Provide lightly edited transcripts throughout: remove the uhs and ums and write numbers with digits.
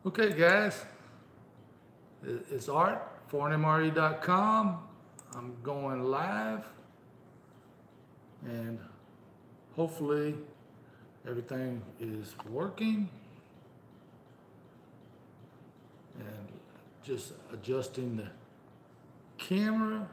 Okay, guys, it's Art, ForeignMRE.com. I'm going live, and hopefully everything is working. And just adjusting the camera.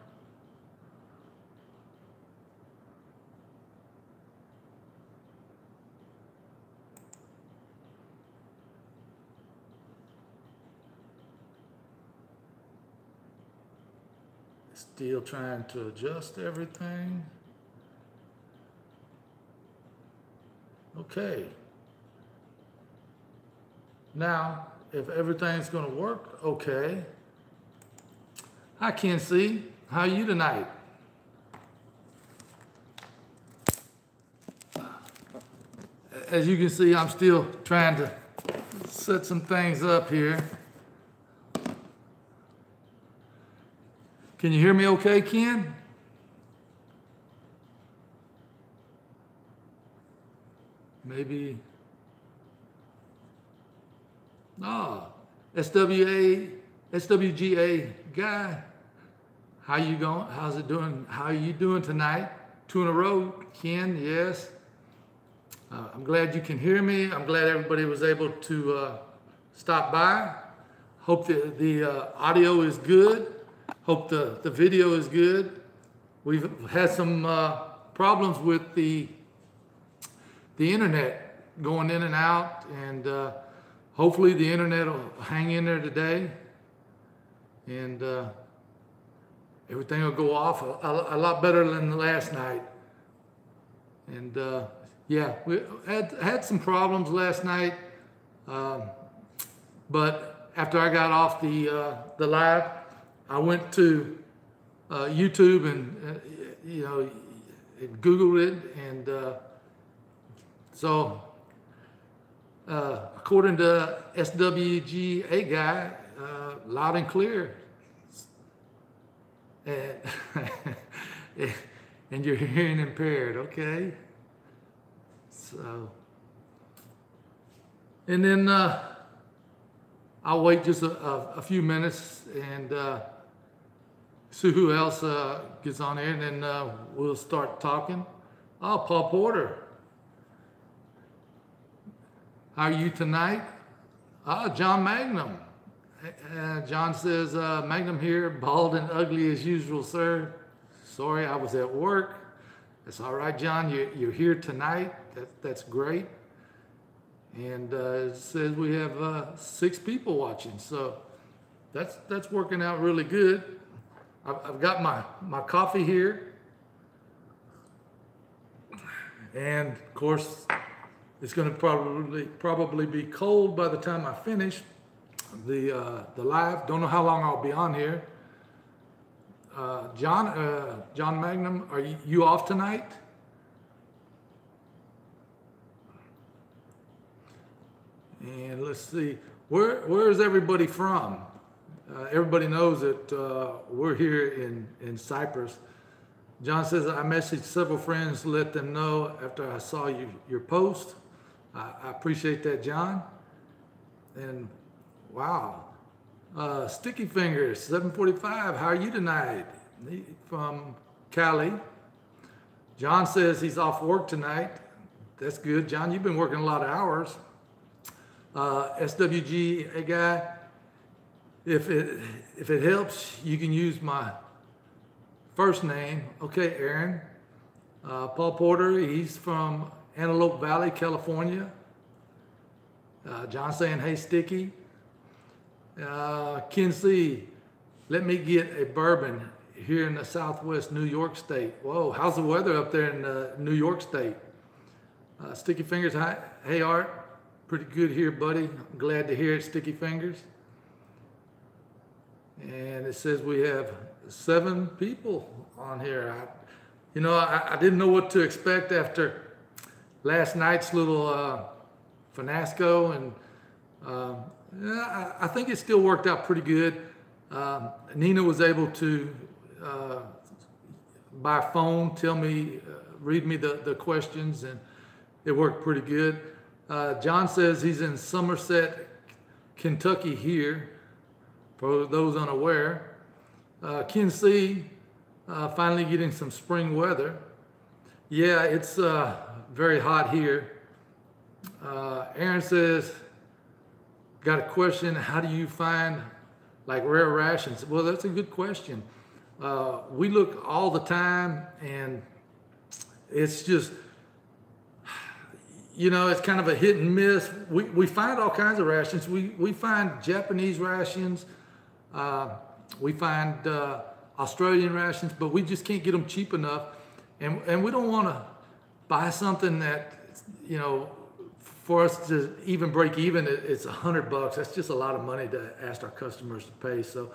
Still trying to adjust everything. Okay. Now, if everything's going to work okay. Hi, Ken C. How are you tonight? As you can see, I'm still trying to set some things up here. Can you hear me okay, Ken? Maybe. SWGA guy. How you going? How's it doing? How are you doing tonight? 2 in a row, Ken, yes. I'm glad you can hear me. I'm glad everybody was able to stop by. Hope the audio is good. Hope the video is good. We've had some problems with the internet going in and out, and hopefully the internet will hang in there today, and everything will go off a lot better than last night. And yeah, we had some problems last night, but after I got off the live, I went to YouTube and Googled it, and so according to SWGA guy, loud and clear, and and you're hearing impaired. Okay, so and then I'll wait just a few minutes and see who else gets on here, and then we'll start talking. Oh, Paul Porter. How are you tonight? John Magnum. John says, Magnum here, bald and ugly as usual, sir. Sorry, I was at work. That's all right, John. You're here tonight. That's great. And it says we have 6 people watching, so that's working out really good. I've got my coffee here, and of course it's going to probably be cold by the time I finish the live. Don't know how long I'll be on here. John Magnum, are you off tonight? And let's see, where is everybody from? Everybody knows that we're here in Cyprus. John says, I messaged several friends to let them know after I saw your post. I appreciate that, John. And wow, Sticky Fingers, 745, how are you tonight? From Cali. John says he's off work tonight. That's good. John, you've been working a lot of hours. SWG guy, if it helps, you can use my first name. Okay, Aaron. Paul Porter, he's from Antelope Valley, California. John saying, hey, Sticky. Ken C, let me get a bourbon here in the Southwest New York State. Whoa, how's the weather up there in New York State? Sticky Fingers, hi, hey, Art. Pretty good here, buddy. I'm glad to hear it, Sticky Fingers. And it says we have 7 people on here. I didn't know what to expect after last night's little fiasco, and I think it still worked out pretty good. Nina was able to, by phone, read me the questions, and it worked pretty good. John says he's in Somerset, Kentucky here, for those unaware. Ken C, finally getting some spring weather. Yeah, it's very hot here. Aaron says, got a question, how do you find like rare rations? Well, that's a good question. We look all the time, and it's just, you know, it's kind of a hit and miss. We find all kinds of rations. We find Japanese rations, we find Australian rations, but we just can't get them cheap enough. And we don't want to buy something that, you know, for us to even break even, it's $100. That's just a lot of money to ask our customers to pay. So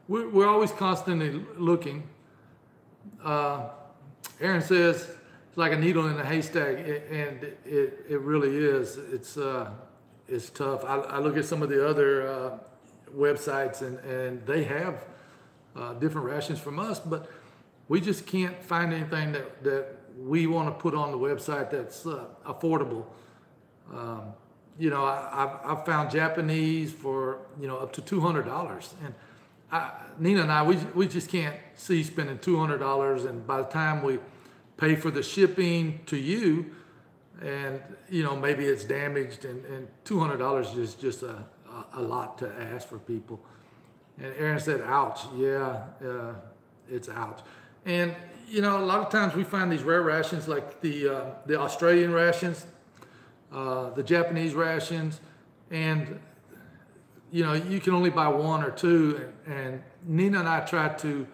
we're always constantly looking. Aaron says it's like a needle in a haystack, and it really is. It's tough. I look at some of the other websites, and they have different rations from us, but we just can't find anything that we want to put on the website that's affordable. You know, I've found Japanese for, you know, up to $200, and Nina and I, we just can't see spending $200, and by the time we pay for the shipping to you, and you know, maybe it's damaged, and $200 is just a lot to ask for people. And Aaron said, ouch. Yeah, it's ouch. And you know, a lot of times we find these rare rations, like the Australian rations, the Japanese rations, and you know, you can only buy one or two, and Nina and I try to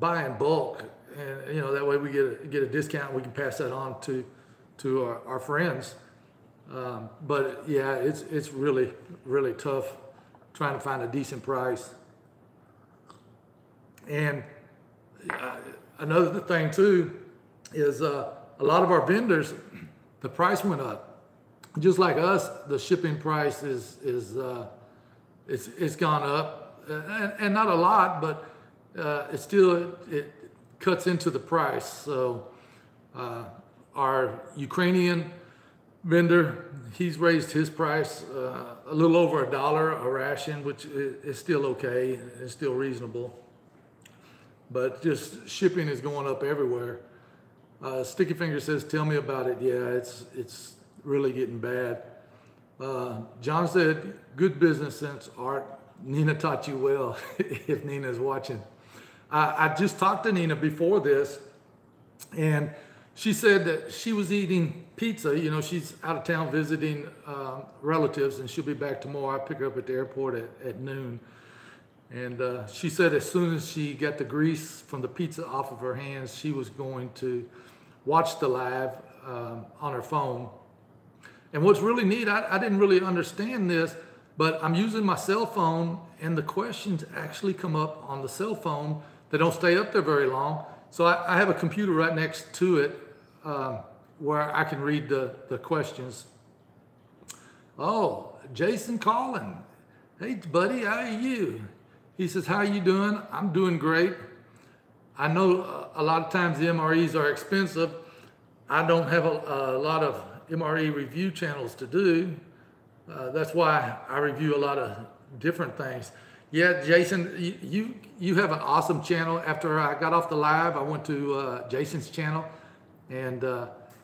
buy in bulk, and you know, that way we get a discount. We can pass that on to our friends. But yeah, it's really tough trying to find a decent price. And another thing too is a lot of our vendors, the price went up. Just like us, the shipping price it's gone up, and not a lot, but it cuts into the price. So our Ukrainian vendor, he's raised his price a little over $1 a ration, which is still okay, it's still reasonable. But just shipping is going up everywhere. Sticky Finger says, tell me about it. Yeah, it's really getting bad. John said, good business sense, Art. Nina taught you well, if Nina's watching. I just talked to Nina before this, and she said that she was eating pizza. You know, she's out of town visiting relatives, and she'll be back tomorrow. I pick her up at the airport at noon. And she said as soon as she got the grease from the pizza off of her hands, she was going to watch the live on her phone. And what's really neat, I didn't really understand this, but I'm using my cell phone, and the questions actually come up on the cell phone. They don't stay up there very long. So I have a computer right next to it where I can read the questions. Oh, Jason calling. Hey, buddy, how are you? He says, how are you doing? I'm doing great. I know a lot of times the MREs are expensive. I don't have a lot of MRE review channels to do. That's why I review a lot of different things. Yeah, Jason, you have an awesome channel. After I got off the live, I went to Jason's channel, and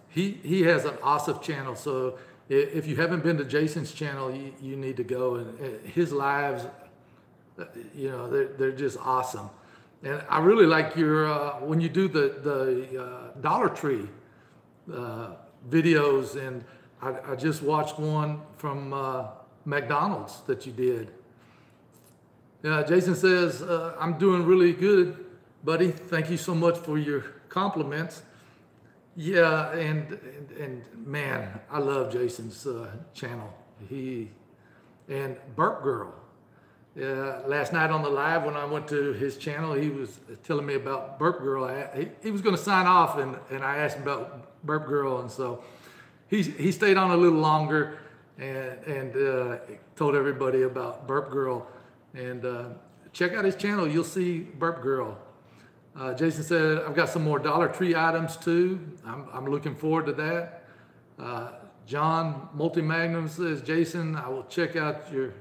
he has an awesome channel. So if you haven't been to Jason's channel, you need to go. And his lives, you know, they're just awesome. And I really like your when you do the Dollar Tree videos, and I just watched one from McDonald's that you did. Jason says, I'm doing really good, buddy. Thank you so much for your compliments. Yeah, and man, I love Jason's channel. And Burp Girl. Last night on the live when I went to his channel, he was telling me about Burp Girl. He was going to sign off, and I asked him about Burp Girl, and so he stayed on a little longer and told everybody about Burp Girl. And check out his channel. You'll see Burp Girl. Jason said, I've got some more Dollar Tree items too. I'm looking forward to that. John Multi-Magnum says, Jason, I will check out your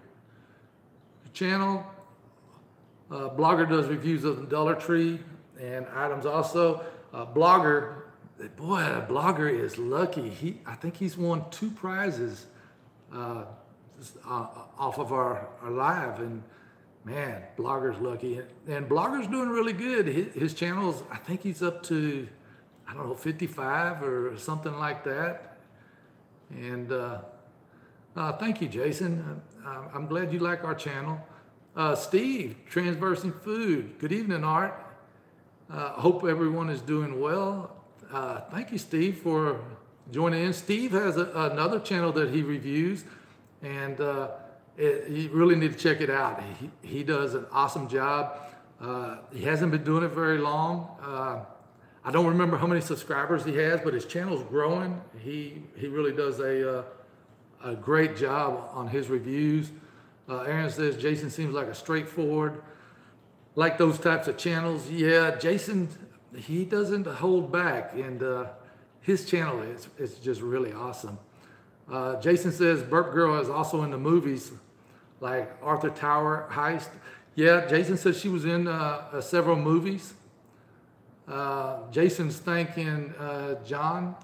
channel. Blogger does reviews of the Dollar Tree and items also. Blogger, boy, Blogger is lucky. I think he's won 2 prizes off of our live, and man, Blogger's lucky. And Blogger's doing really good. His channel's, I think he's up to, I don't know, 55 or something like that. And thank you, Jason. I'm glad you like our channel. Steve, Transversing Food. Good evening, Art. Hope everyone is doing well. Thank you, Steve, for joining in. Steve has another channel that he reviews, and you really need to check it out. He does an awesome job. He hasn't been doing it very long. I don't remember how many subscribers he has, but his channel's growing. He really does a great job on his reviews. Aaron says, Jason seems like a straightforward, like those types of channels. Yeah, Jason, he doesn't hold back, and his channel is just really awesome. Jason says, Burp Girl is also in the movies, like Arthur Tower Heist. Yeah, Jason says she was in several movies. Jason's thanking John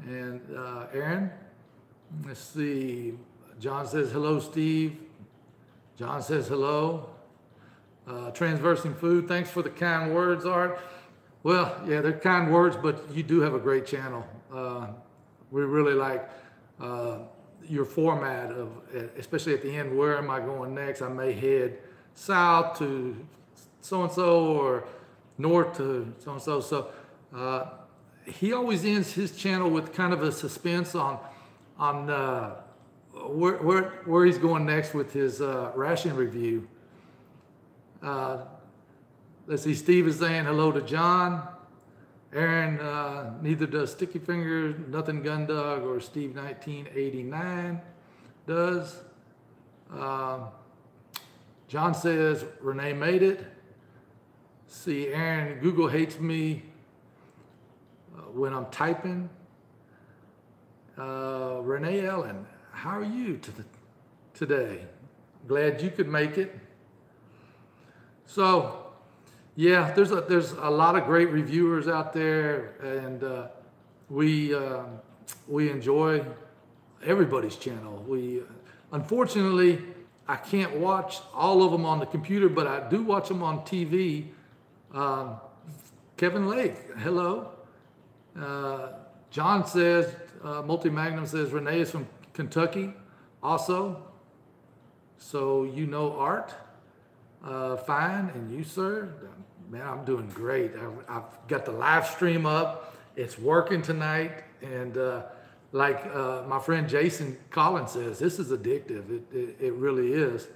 and Aaron. Let's see. John says, hello, Steve. John says, hello. Transversing Food, thanks for the kind words, Art. Well, yeah, they're kind words, but you do have a great channel. We really like your format of, especially at the end, where am I going next? I may head south to so-and-so or north to so-and-so. So he always ends his channel with kind of a suspense on where he's going next with his ration review. Let's see, Steve is saying hello to John. Aaron, neither does Sticky Fingers, Nothing Gun Dog, or Steve 1989 does. John says Renee made it. See, Aaron, Google hates me when I'm typing. Renee Ellen, how are you today? Glad you could make it. So, yeah, there's a lot of great reviewers out there, and we enjoy everybody's channel. Unfortunately, I can't watch all of them on the computer, but I do watch them on TV. Kevin Lake, hello. John says, Multi-Magnum says, Renee is from Kentucky also. So you know Art. Fine, and you, sir? Man, I'm doing great. I've got the live stream up. It's working tonight, and like my friend Jason Collins says, this is addictive. It really is.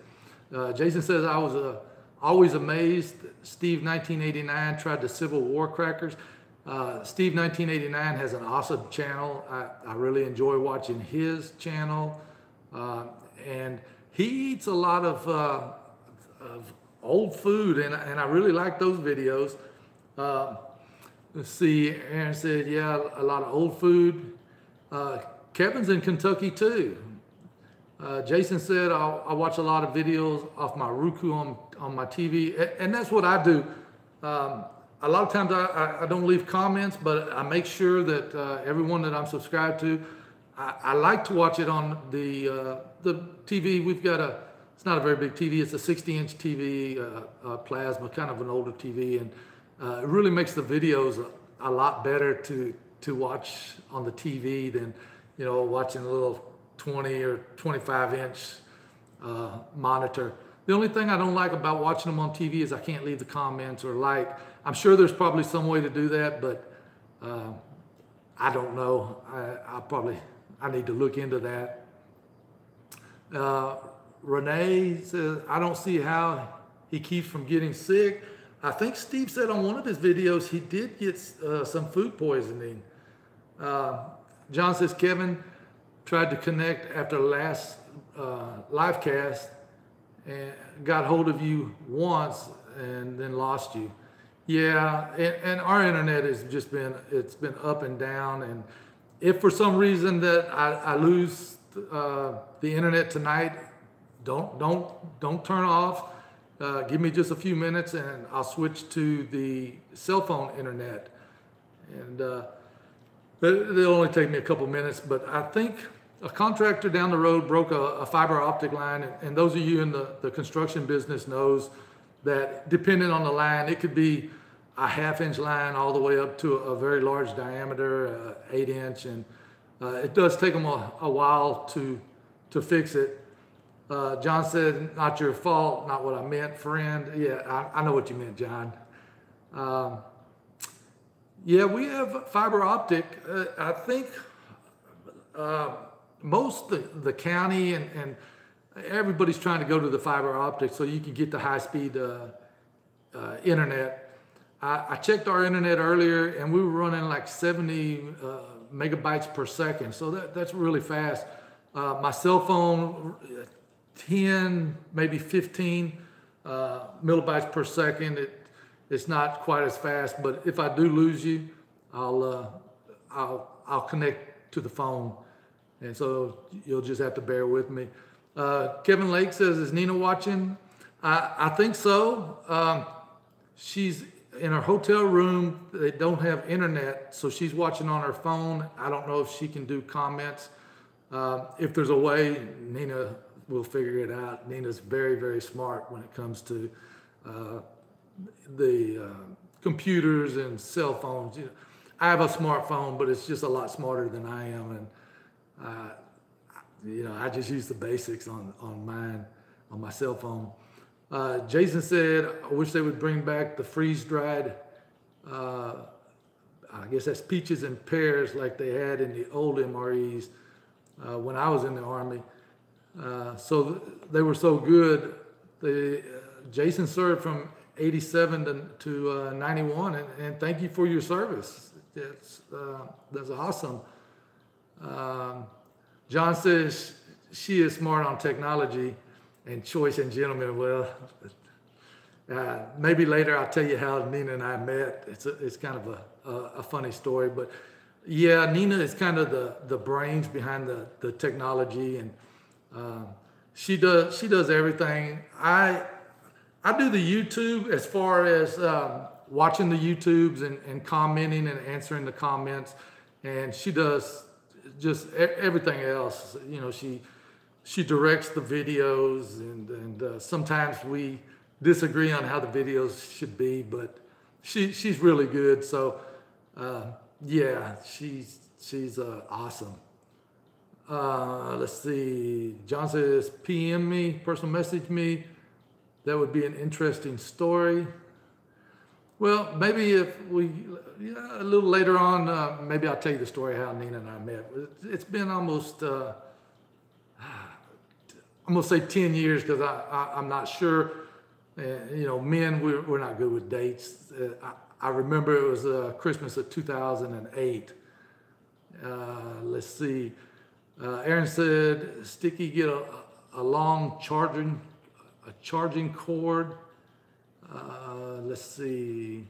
Jason says, I was always amazed. Steve 1989 tried the Civil War crackers. Steve 1989 has an awesome channel. I really enjoy watching his channel, and he eats a lot of old food, and I really like those videos. Let's see, Aaron said, yeah, a lot of old food. Kevin's in Kentucky too. Jason said, I watch a lot of videos off my Roku on my TV, and that's what I do. A lot of times I don't leave comments, but I make sure that everyone that I'm subscribed to, I like to watch it on the TV. We've got it's not a very big TV. It's a 60-inch TV, plasma, kind of an older TV, and it really makes the videos a lot better to watch on the TV than, you know, watching a little 20 or 25-inch monitor. The only thing I don't like about watching them on TV is I can't leave the comments or like. I'm sure there's probably some way to do that, but I don't know. I need to look into that. Renee says, I don't see how he keeps from getting sick. I think Steve said on one of his videos he did get some food poisoning. John says, Kevin tried to connect after last live cast and got hold of you once and then lost you. Yeah, and our internet has just been, it's been up and down, and If for some reason that I lose the internet tonight, don't turn off. Give me just a few minutes and I'll switch to the cell phone internet. And it'll only take me a couple minutes, but I think a contractor down the road broke a fiber optic line. And those of you in the construction business knows that depending on the line, it could be a 1/2-inch line all the way up to a very large diameter, 8-inch. And it does take them a while to fix it. John said, not your fault, not what I meant, friend. Yeah, I know what you meant, John. Yeah, we have fiber optic. I think most the county and everybody's trying to go to the fiber optic so you can get the high-speed internet. I checked our internet earlier and we were running like 70 megabytes per second. So that's really fast. My cell phone, 10, maybe 15 millibytes per second. It's not quite as fast, but if I do lose you, I'll connect to the phone, and so you'll just have to bear with me. Kevin Lake says, "Is Nina watching?" I think so. She's in her hotel room. They don't have internet, so she's watching on her phone. I don't know if she can do comments. If there's a way, Nina will figure it out. Nina's very, very smart when it comes to the computers and cell phones. You know, I have a smartphone, but it's just a lot smarter than I am, and you know, I just use the basics on mine, on my cell phone. Jason said, "I wish they would bring back the freeze-dried. I guess that's peaches and pears like they had in the old MREs when I was in the Army. So they were so good." Jason served from 87 to 91, and thank you for your service. That's awesome. John says she is smart on technology and choice and gentlemen. Well, maybe later I'll tell you how Nina and I met. It's kind of a funny story, but yeah, Nina is kind of the brains behind the technology, and she does everything. I do the YouTube as far as watching the YouTubes and commenting and answering the comments, and she does just everything else. You know, she directs the videos, and sometimes we disagree on how the videos should be, but she's really good. So yeah, she's awesome. Let's see. John says, PM me, personal message me. That would be an interesting story. Well, maybe if a little later on, maybe I'll tell you the story how Nina and I met. It's been almost, I'm gonna say 10 years because I'm not sure. You know, men, we're not good with dates. I remember it was Christmas of 2008. Let's see. Aaron said, "Sticky, get a long charging cord." Let's see.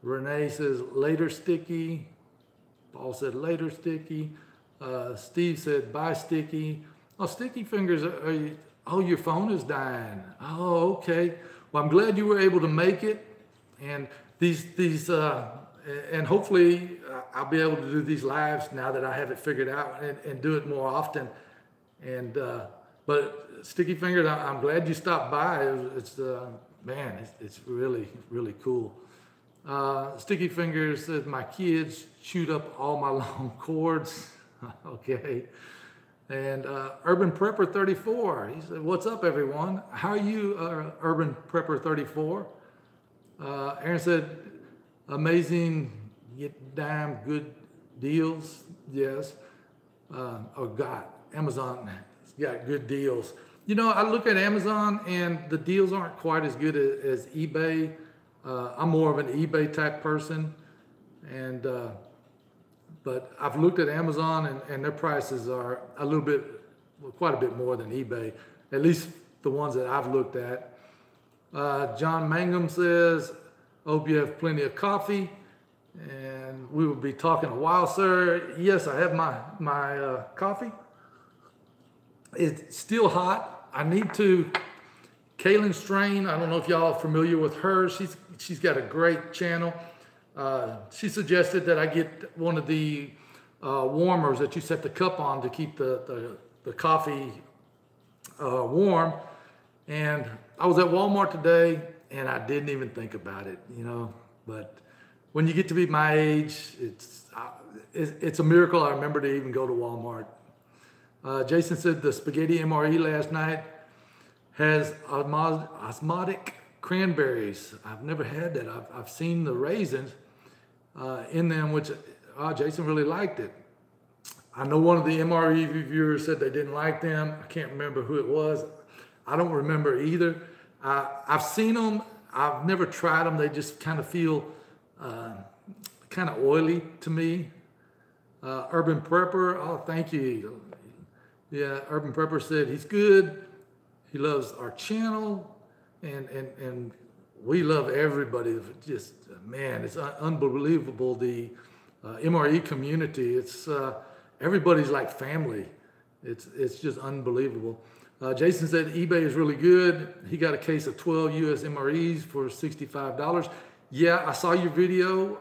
Renee says, "Later, Sticky." Paul said, "Later, Sticky." Steve said, "Bye, Sticky." Oh, Sticky Fingers, oh, your phone is dying. Oh, okay. Well, I'm glad you were able to make it. And and hopefully I'll be able to do these lives now that I have it figured out and do it more often. And but Sticky Fingers, I'm glad you stopped by. Man, it's really, really cool. Sticky Fingers says, "My kids chewed up all my long cords." Okay. And Urban Prepper 34, he said, "What's up, everyone? How are you, Urban Prepper 34? Aaron said, "Amazing, get damn good deals." Yes. Amazon got good deals. You know, I look at Amazon and the deals aren't quite as good as eBay. I'm more of an eBay type person, and but I've looked at Amazon and their prices are quite a bit more than eBay, at least the ones that I've looked at. John Mangum says, "Hope you have plenty of coffee." And and we will be talking a while, sir. Yes, I have my coffee. It's still hot. I need to. Kaylin Strain, I don't know if y'all are familiar with her. She's got a great channel. She suggested that I get one of the warmers that you set the cup on to keep the coffee warm. And I was at Walmart today, and I didn't even think about it, you know. But when you get to be my age, it's a miracle I remember to even go to Walmart. Jason said the spaghetti MRE last night has osmotic cranberries. I've never had that. I've seen the raisins in them, which Jason really liked it. I know one of the MRE reviewers said they didn't like them. I can't remember who it was. I don't remember either. I've seen them. I've never tried them. They just kind of feel kind of oily to me. Urban Prepper, oh, thank you. Yeah, Urban Prepper said he's good. He loves our channel, and we love everybody. Just, man, it's unbelievable. The MRE community, it's everybody's like family. It's just unbelievable. Jason said eBay is really good. He got a case of 12 US MREs for $65. Yeah, I saw your video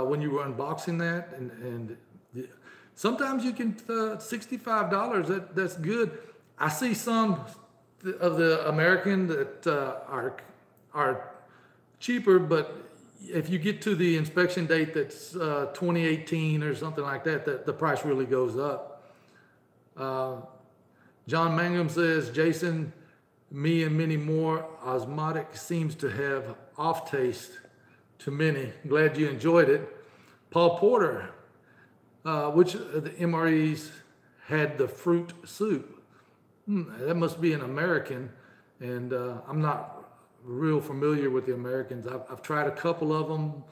when you were unboxing that, and sometimes you can $65. That's good. I see some of the American that are cheaper, but if you get to the inspection date that's 2018 or something like that, the price really goes up. John Mangum says, Jason, me and many more, osmotic seems to have off taste to many. Glad you enjoyed it. Paul Porter, which of the MREs had the fruit soup? That must be an American, and I'm not real familiar with the Americans. I've tried a couple of them.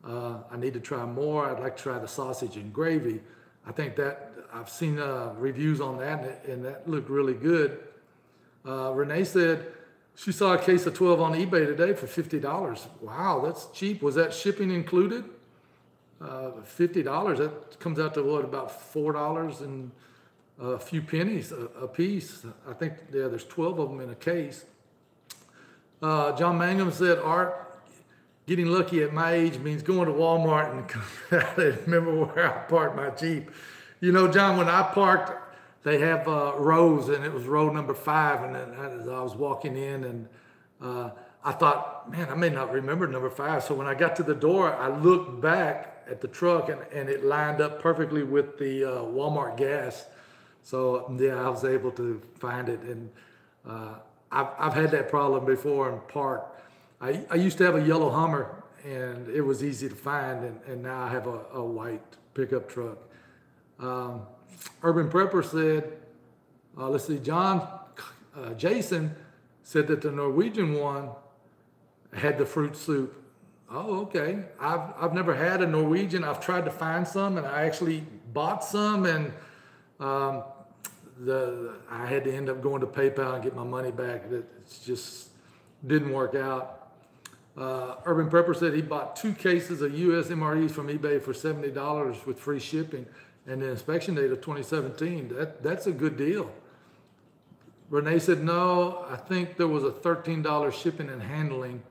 I need to try more. I'd like to try the sausage and gravy. I think that I've seen reviews on that, and that looked really good. Renee said she saw a case of 12 on eBay today for $50. Wow, that's cheap. Was that shipping included? $50, that comes out to what, about $4 and a few pennies a piece. I think, yeah, there's 12 of them in a case. John Mangum said, Art, getting lucky at my age means going to Walmart and come out and remember where I parked my Jeep. You know, John, when I parked, they have rows, and it was row number 5, and as I was walking in, and I thought, man, I may not remember number 5. So when I got to the door, I looked back at the truck, and it lined up perfectly with the Walmart gas. So yeah, I was able to find it, and I've had that problem before and parked. I used to have a yellow Hummer, and it was easy to find, and now I have a white pickup truck. Urban Prepper said, let's see, Jason said that the Norwegian one had the fruit soup. Oh, okay. I've never had a Norwegian. I've tried to find some, and I actually bought some, and I had to end up going to PayPal and get my money back. It just didn't work out. Urban Prepper said he bought 2 cases of US MREs from eBay for $70 with free shipping, and the inspection date of 2017. That's a good deal. Renee said, no, I think there was a $13 shipping and handling,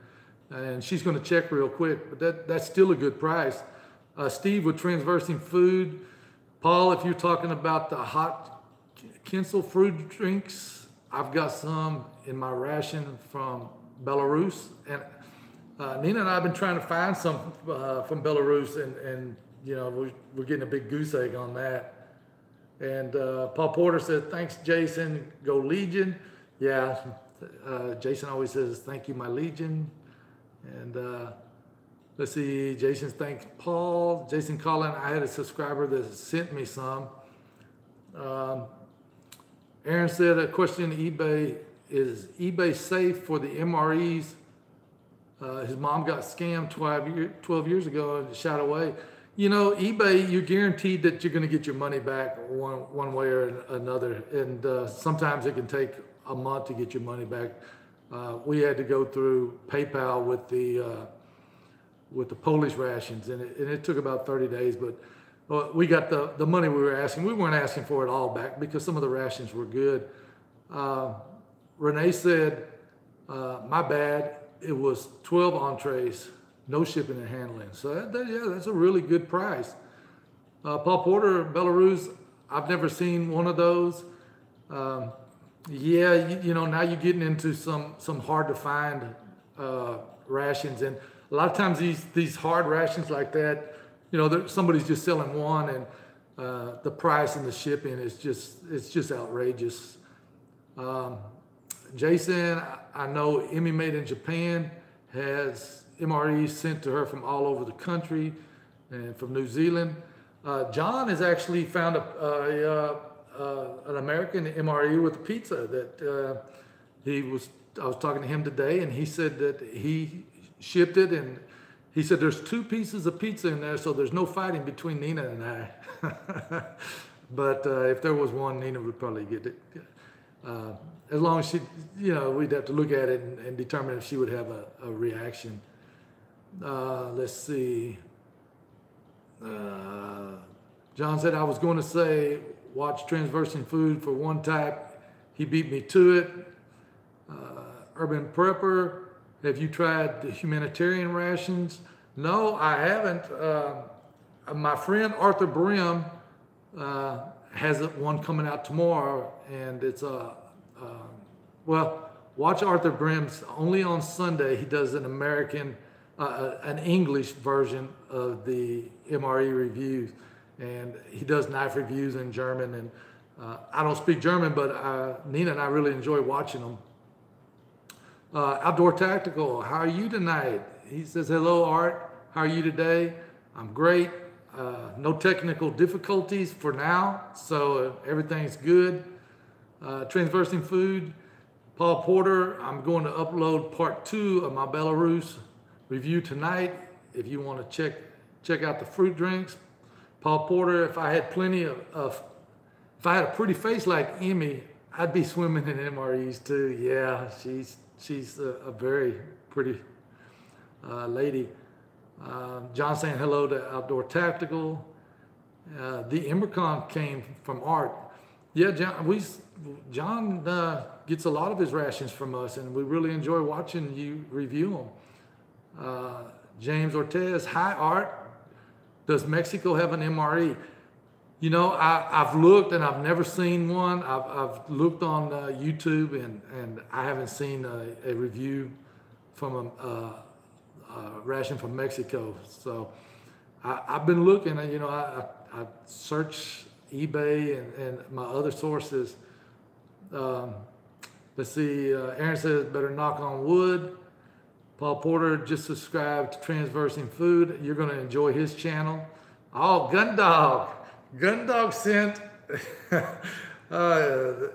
and she's going to check real quick, but that's still a good price. Steve with Transversing Food. Paul, if you're talking about the hot Kinsel fruit drinks, I've got some in my ration from Belarus, and Nina and I have been trying to find some from Belarus, and you know, we're getting a big goose egg on that. And Paul Porter said, thanks, Jason. Go Legion. Yeah, Jason always says, thank you, my Legion. And let's see, Jason thanks Paul. Jason Collin, I had a subscriber that sent me some. Aaron said, a question eBay, is eBay safe for the MREs? His mom got scammed 12 years ago and shot away. You know, eBay, you're guaranteed that you're going to get your money back one way or another. And sometimes it can take a month to get your money back. We had to go through PayPal with the with the Polish rations, and it took about 30 days, but we got the money we were asking. We weren't asking for it all back because some of the rations were good. Renee said, my bad, it was 12 entrees, no shipping and handling. So yeah, that's a really good price. Paul Porter, Belarus, I've never seen one of those. Yeah, you know, now you're getting into some hard to find rations, and a lot of times these hard rations like that, you know, somebody's just selling one, and the price and the shipping is just outrageous. Jason, I know Emmy Made in Japan has MREs sent to her from all over the country and from New Zealand. John has actually found an American MRE with a pizza that I was talking to him today, and he said that he shipped it, and he said there's 2 pieces of pizza in there, so there's no fighting between Nina and I. But if there was one, Nina would probably get it. As long as she, you know, we'd have to look at it and determine if she would have a reaction. Let's see. John said, I was going to say, watch Transversing Food for one type. He beat me to it. Urban Prepper, have you tried the humanitarian rations? No, I haven't. My friend Arthur Brim has one coming out tomorrow, and it's well, watch Arthur Brim's only on Sunday. He does an American, an English version of the MRE reviews, and he does knife reviews in German. And I don't speak German, but Nina and I really enjoy watching them. Outdoor Tactical, how are you tonight? He says, hello, Art. How are you today? I'm great. No technical difficulties for now, so everything's good. Transversing Food, Paul Porter, I'm going to upload part 2 of my Belarus review tonight. If you want to check out the fruit drinks. Paul Porter, if I had if I had a pretty face like Emmy, I'd be swimming in MREs too. Yeah, she's a very pretty lady. John saying hello to Outdoor Tactical. The Immercon came from Art. Yeah, John gets a lot of his rations from us, and we really enjoy watching you review them. James Ortez, hi Art. Does Mexico have an MRE? You know, I've looked and I've never seen one. I've looked on YouTube and I haven't seen a review from a ration from Mexico. So I've been looking, and you know, I search eBay and my other sources. Let's see, Aaron says better knock on wood. Paul Porter just subscribed to Transversing Food. You're going to enjoy his channel. Oh, Gundog sent.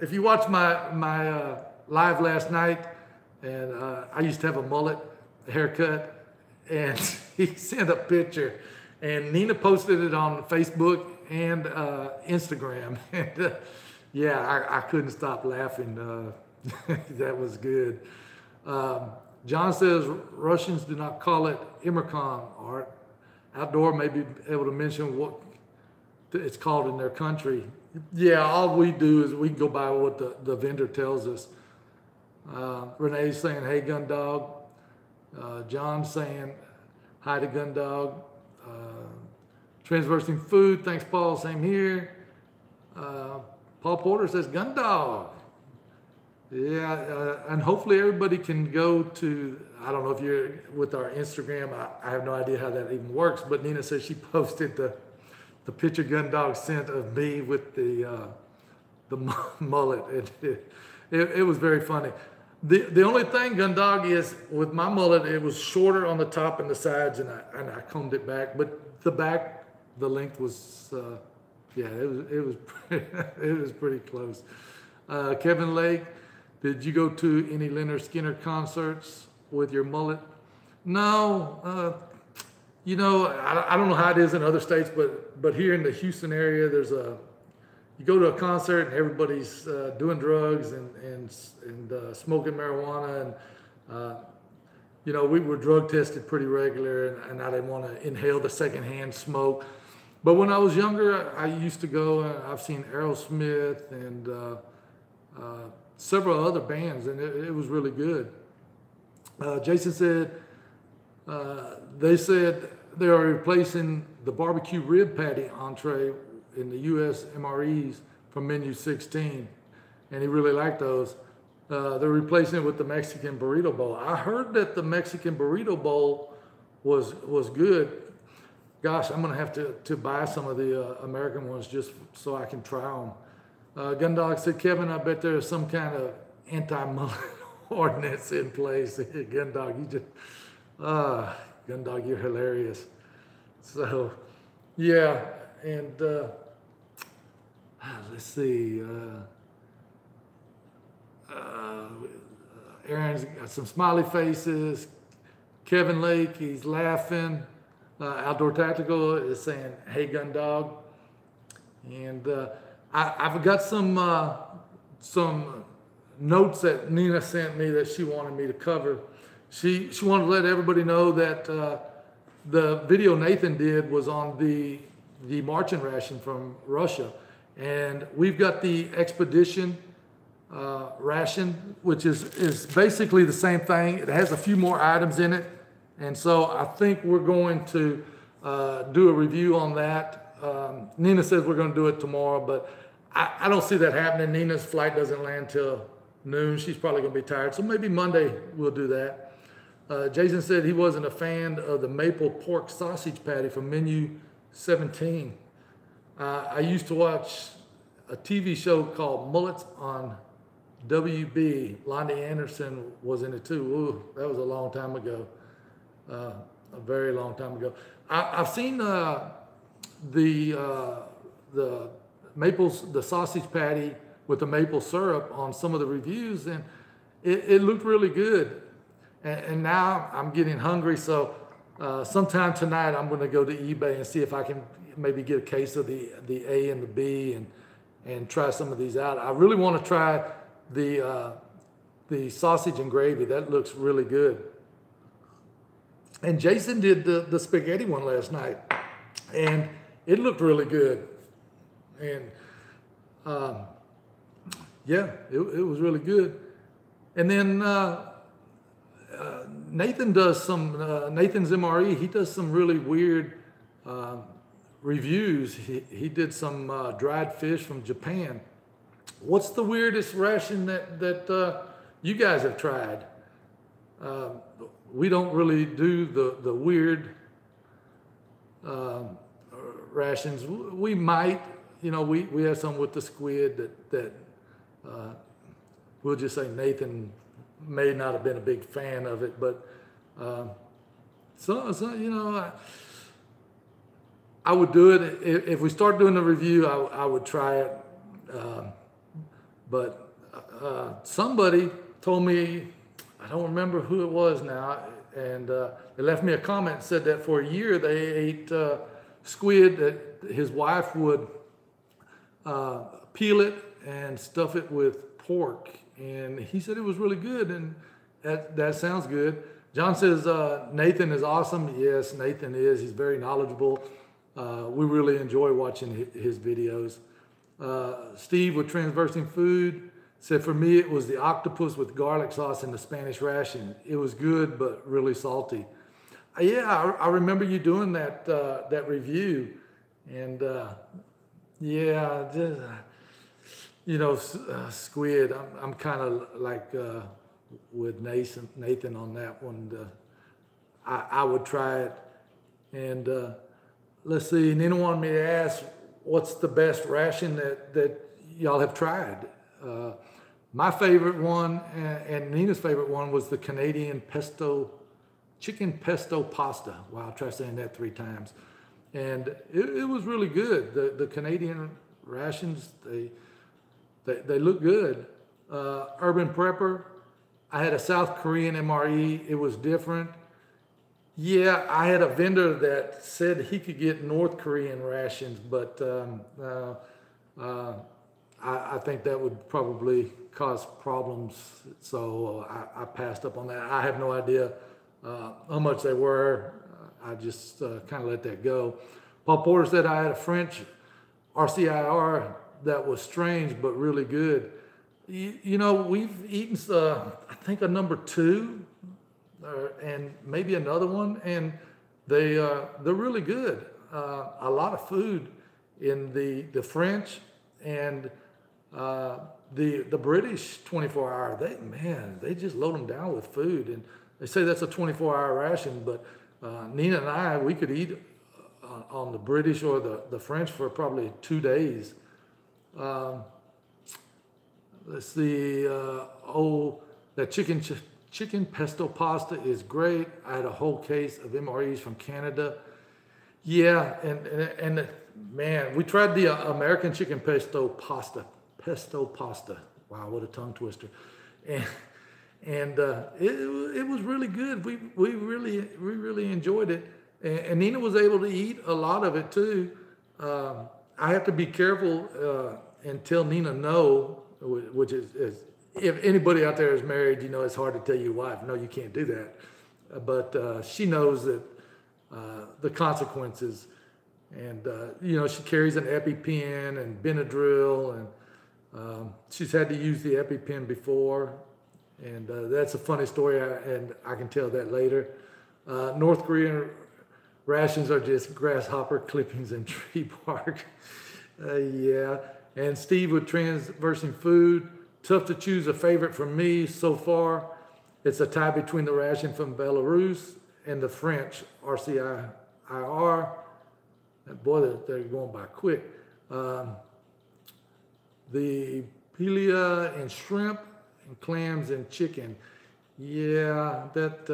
If you watched my live last night, and I used to have a mullet haircut, and he sent a picture, and Nina posted it on Facebook and Instagram. And yeah, I couldn't stop laughing. That was good. John says Russians do not call it Immercon, Art. Outdoor may be able to mention what it's called in their country. Yeah, all we do is we go by what the vendor tells us. Renee's saying, hey, Gundog. John's saying, hi to Gundog. Transversing Food, thanks, Paul, same here. Paul Porter says, Gundog. Yeah, and hopefully everybody can go to, I don't know if you're with our Instagram, I have no idea how that even works, but Nina says she posted the picture Gundog sent of me with the mullet. It was very funny. The only thing, Gundog, is with my mullet, it was shorter on the top and the sides, and I combed it back, but the back, the length was, yeah, it was pretty close. Kevin Lake, did you go to any Leonard Skinner concerts with your mullet? No, you know, I don't know how it is in other states, but here in the Houston area, you go to a concert and everybody's doing drugs and smoking marijuana, and you know, we were drug tested pretty regular, and I didn't want to inhale the secondhand smoke. But when I was younger, I used to go, and I've seen Aerosmith and several other bands, and it was really good. Jason said, they said they are replacing the barbecue rib patty entree in the US MREs from menu 16, and he really liked those. They're replacing it with the Mexican burrito bowl. I heard that the Mexican burrito bowl was good. Gosh, I'm gonna have to buy some of the American ones just so I can try them. Gundog said, Kevin, I bet there's some kind of anti-mullet ordinance in place. Gundog, you just, Gundog, you're hilarious. So, yeah, and let's see. Aaron's got some smiley faces. Kevin Lake, he's laughing. Outdoor Tactical is saying, hey, Gundog. And I've got some notes that Nina sent me that she wanted me to cover. She wanted to let everybody know that the video Nathan did was on the marching ration from Russia. And we've got the expedition ration, which is basically the same thing. It has a few more items in it. And so I think we're going to do a review on that. Nina says we're going to do it tomorrow, but I don't see that happening. Nina's flight doesn't land till noon. She's probably going to be tired. So maybe Monday we'll do that. Jason said he wasn't a fan of the maple pork sausage patty from menu 17. I used to watch a TV show called Mullets on WB. Lonnie Anderson was in it too. Ooh, that was a long time ago. A very long time ago. I've seen the sausage patty with the maple syrup on some of the reviews, and it looked really good. And now I'm getting hungry, so sometime tonight I'm going to go to eBay and see if I can maybe get a case of the A and the B and try some of these out. I really want to try the sausage and gravy. That looks really good. And Jason did the spaghetti one last night, and it looked really good. And yeah, it was really good. And then Nathan does some, Nathan's MRE, he does some really weird reviews. He did some dried fish from Japan. What's the weirdest ration that you guys have tried? We don't really do the weird rations. We might, you know, we have some with the squid that we'll just say Nathan may not have been a big fan of it, but so you know, I would do it if we start doing the review. I would try it, but somebody told me, I don't remember who it was now, and they left me a comment and said that for a year they ate squid, that his wife would peel it and stuff it with pork, and he said it was really good, and that sounds good. John says Nathan is awesome. Yes, Nathan is. He's very knowledgeable. We really enjoy watching his videos. Steve with Transversing Food said, for me, it was the octopus with garlic sauce in the Spanish ration. It was good, but really salty. Yeah, I remember you doing that review. And yeah, just, you know, squid, I'm kind of like with Nathan on that one. I would try it. And let's see, Nina wanted me to ask, what's the best ration that y'all have tried? My favorite one and Nina's favorite one was the Canadian chicken pesto pasta. Wow, try saying that 3 times. And it was really good. The Canadian rations, they look good. Urban Prepper, I had a South Korean MRE. It was different. Yeah, I had a vendor that said he could get North Korean rations, but I think that would probably cause problems, so I passed up on that. I have no idea how much they were. I just kind of let that go. Paul Porter said I had a French RCIR that was strange but really good. You know, we've eaten, I think, a number 2 and maybe another one, and they're really good. A lot of food in the French and the British 24-hour. They just load them down with food, and they say that's a 24-hour ration. But Nina and I, we could eat on the British or the French for probably 2 days. Let's see. That chicken pesto pasta is great. I had a whole case of MREs from Canada. Yeah, and man, we tried the American chicken pesto pasta. Wow, what a tongue twister. And it was really good. We really enjoyed it. And Nina was able to eat a lot of it too. I have to be careful and tell Nina no, which is if anybody out there is married, you know it's hard to tell your wife, no, you can't do that. But she knows that the consequences, and you know, she carries an EpiPen and Benadryl, and she's had to use the EpiPen before, and that's a funny story, and I can tell that later. North Korean rations are just grasshopper clippings and tree bark. Yeah, and Steve with Transversing Food. Tough to choose a favorite for me so far. It's a tie between the ration from Belarus and the French RCIR. Boy, they're going by quick. The pilia and shrimp and clams and chicken. Yeah, that,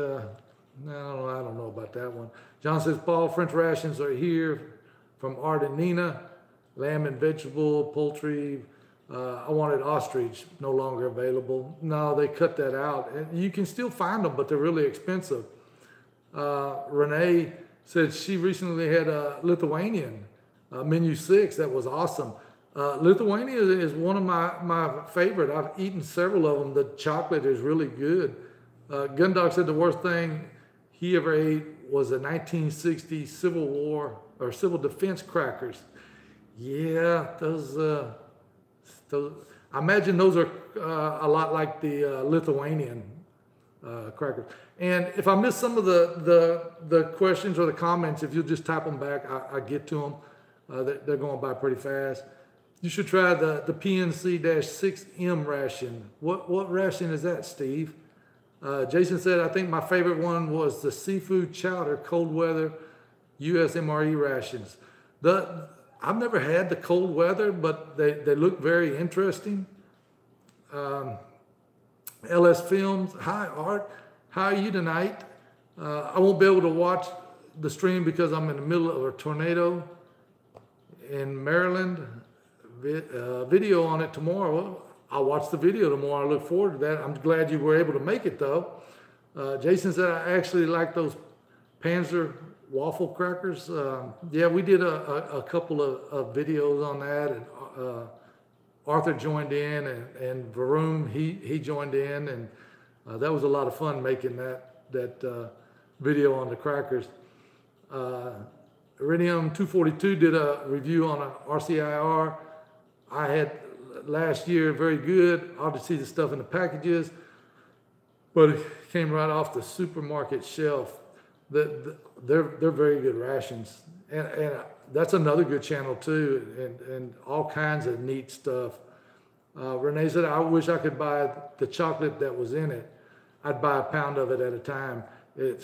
no, I don't know about that one. John says, Paul, French rations are here from Art and Nina. Lamb and vegetable, poultry. I wanted ostrich, no longer available. No, they cut that out. And you can still find them, but they're really expensive. Renee said she recently had a Lithuanian menu 6 that was awesome. Lithuania is one of my favorite. I've eaten several of them. The chocolate is really good. Gundog said the worst thing he ever ate was a 1960 Civil War or Civil Defense crackers. Yeah, those I imagine those are a lot like the Lithuanian crackers. And if I miss some of the questions or the comments, if you'll just type them back, I get to them. They're going by pretty fast. You should try the PNC-6M ration. What ration is that, Steve? Jason said, I think my favorite one was the seafood chowder cold weather US MRE rations. I've never had the cold weather, but they look very interesting. LS Films, hi Art, how are you tonight? I won't be able to watch the stream because I'm in the middle of a tornado in Maryland. Video on it tomorrow. Well, I'll watch the video tomorrow. I look forward to that. I'm glad you were able to make it though. Jason said I actually like those Panzer waffle crackers. Yeah, we did a couple of videos on that, and Arthur joined in, and Varun, he joined in, and that was a lot of fun making that video on the crackers. Iridium 242 did a review on an RCIR. I had last year, very good. Hard to see the stuff in the packages, but it came right off the supermarket shelf. They're very good rations, and that's another good channel too, and all kinds of neat stuff. Renee said, I wish I could buy the chocolate that was in it. I'd buy a pound of it at a time. It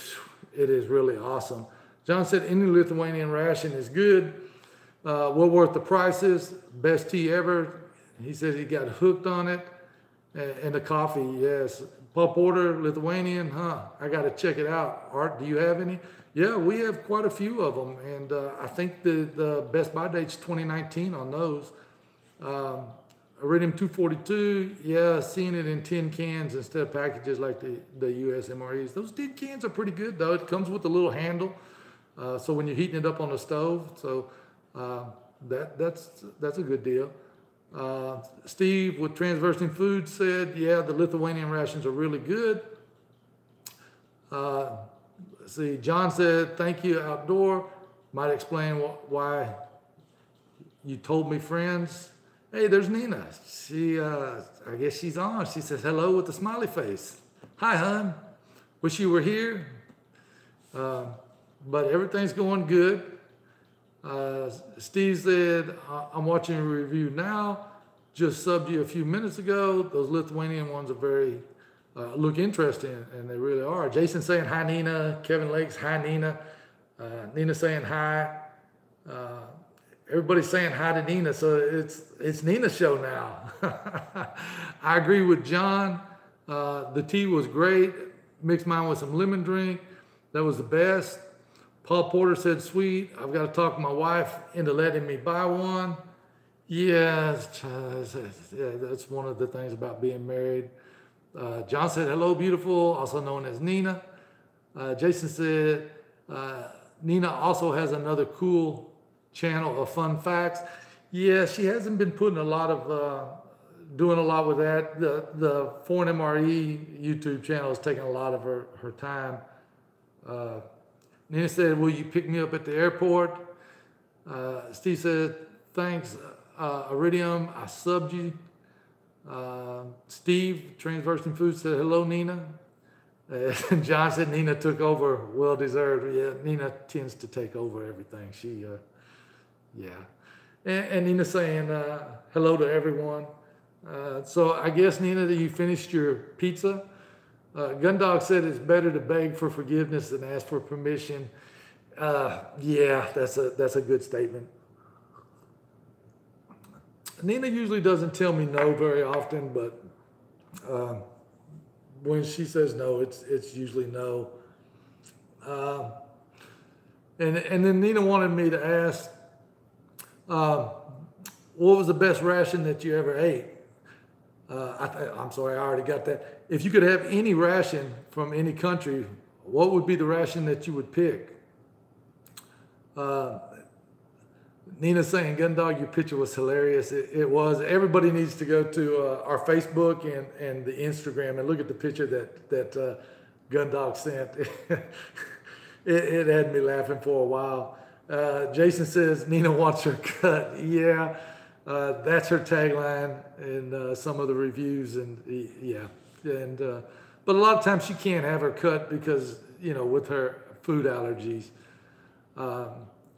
is really awesome. John said, any Lithuanian ration is good. Well worth the prices. Best tea ever. He said he got hooked on it. And the coffee, yes. Paul Porter, Lithuanian, I got to check it out. Art, do you have any? Yeah, we have quite a few of them. And I think the best buy date's 2019 on those. Iridium 242, yeah, seeing it in tin cans instead of packages like the US MREs. Those tin cans are pretty good though. It comes with a little handle. So when you're heating it up on the stove, so that's a good deal. Steve with Transversing Food said, yeah, the Lithuanian rations are really good. see, John said, thank you, outdoor. Might explain why you told me, friends. Hey, there's Nina. She, I guess she's on. She says hello with a smiley face. Hi, hon. Wish you were here. But everything's going good. Steve said, I'm watching a review now. Just subbed you a few minutes ago. Those Lithuanian ones are very, look interesting, and they really are. Jason saying hi, Nina. Kevin Lakes, hi, Nina. Nina saying hi. Everybody's saying hi to Nina, so it's Nina's show now. I agree with John. The tea was great. Mixed mine with some lemon drink. That was the best. Paul Porter said, sweet. I've got to talk my wife into letting me buy one. Yeah, that's one of the things about being married. John said, hello, beautiful, also known as Nina. Jason said, Nina also has another cool channel of fun facts. Yeah, she hasn't been putting a lot of, doing a lot with that. The ForeignMRE YouTube channel is taking a lot of her time. Nina said, will you pick me up at the airport? Steve said, thanks, Iridium, I subbed you. Steve, Transversing Food, said, hello, Nina. John said Nina took over, well deserved. Yeah, Nina tends to take over everything. She, yeah. And Nina saying hello to everyone. So I guess, Nina, that you finished your pizza. Gundog said it's better to beg for forgiveness than ask for permission. Yeah, that's a good statement. Nina usually doesn't tell me no very often, but when she says no, it's usually no. And then Nina wanted me to ask, what was the best ration that you ever ate? I'm sorry, I already got that. If you could have any ration from any country, what would be the ration that you would pick? Nina saying, Gundog, your picture was hilarious. It was. Everybody needs to go to our Facebook and the Instagram and look at the picture that Gundog sent. It had me laughing for a while. Jason says, Nina wants her cut. Yeah, that's her tagline in some of the reviews. And yeah, and but a lot of times she can't have her cut because, you know, with her food allergies.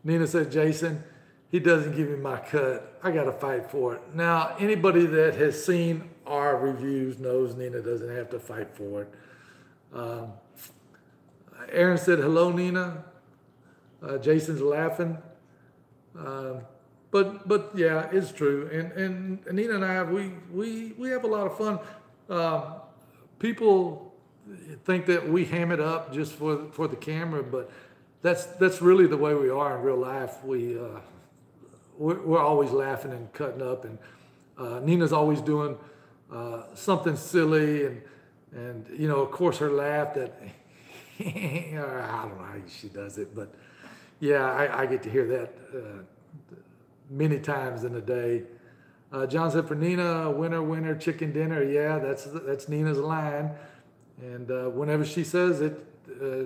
Nina said, Jason, he doesn't give me my cut. I got to fight for it. Now, anybody that has seen our reviews knows Nina doesn't have to fight for it. Aaron said, hello, Nina. Jason's laughing. But yeah, it's true. And Nina and I, we have a lot of fun. People think that we ham it up just for the camera, but that's really the way we are in real life. We're always laughing and cutting up, and Nina's always doing something silly, and you know, of course, her laugh that I don't know how she does it, but yeah, I get to hear that many times in a day. John said, for Nina, winner, winner, chicken dinner. Yeah, that's Nina's line, and whenever she says it,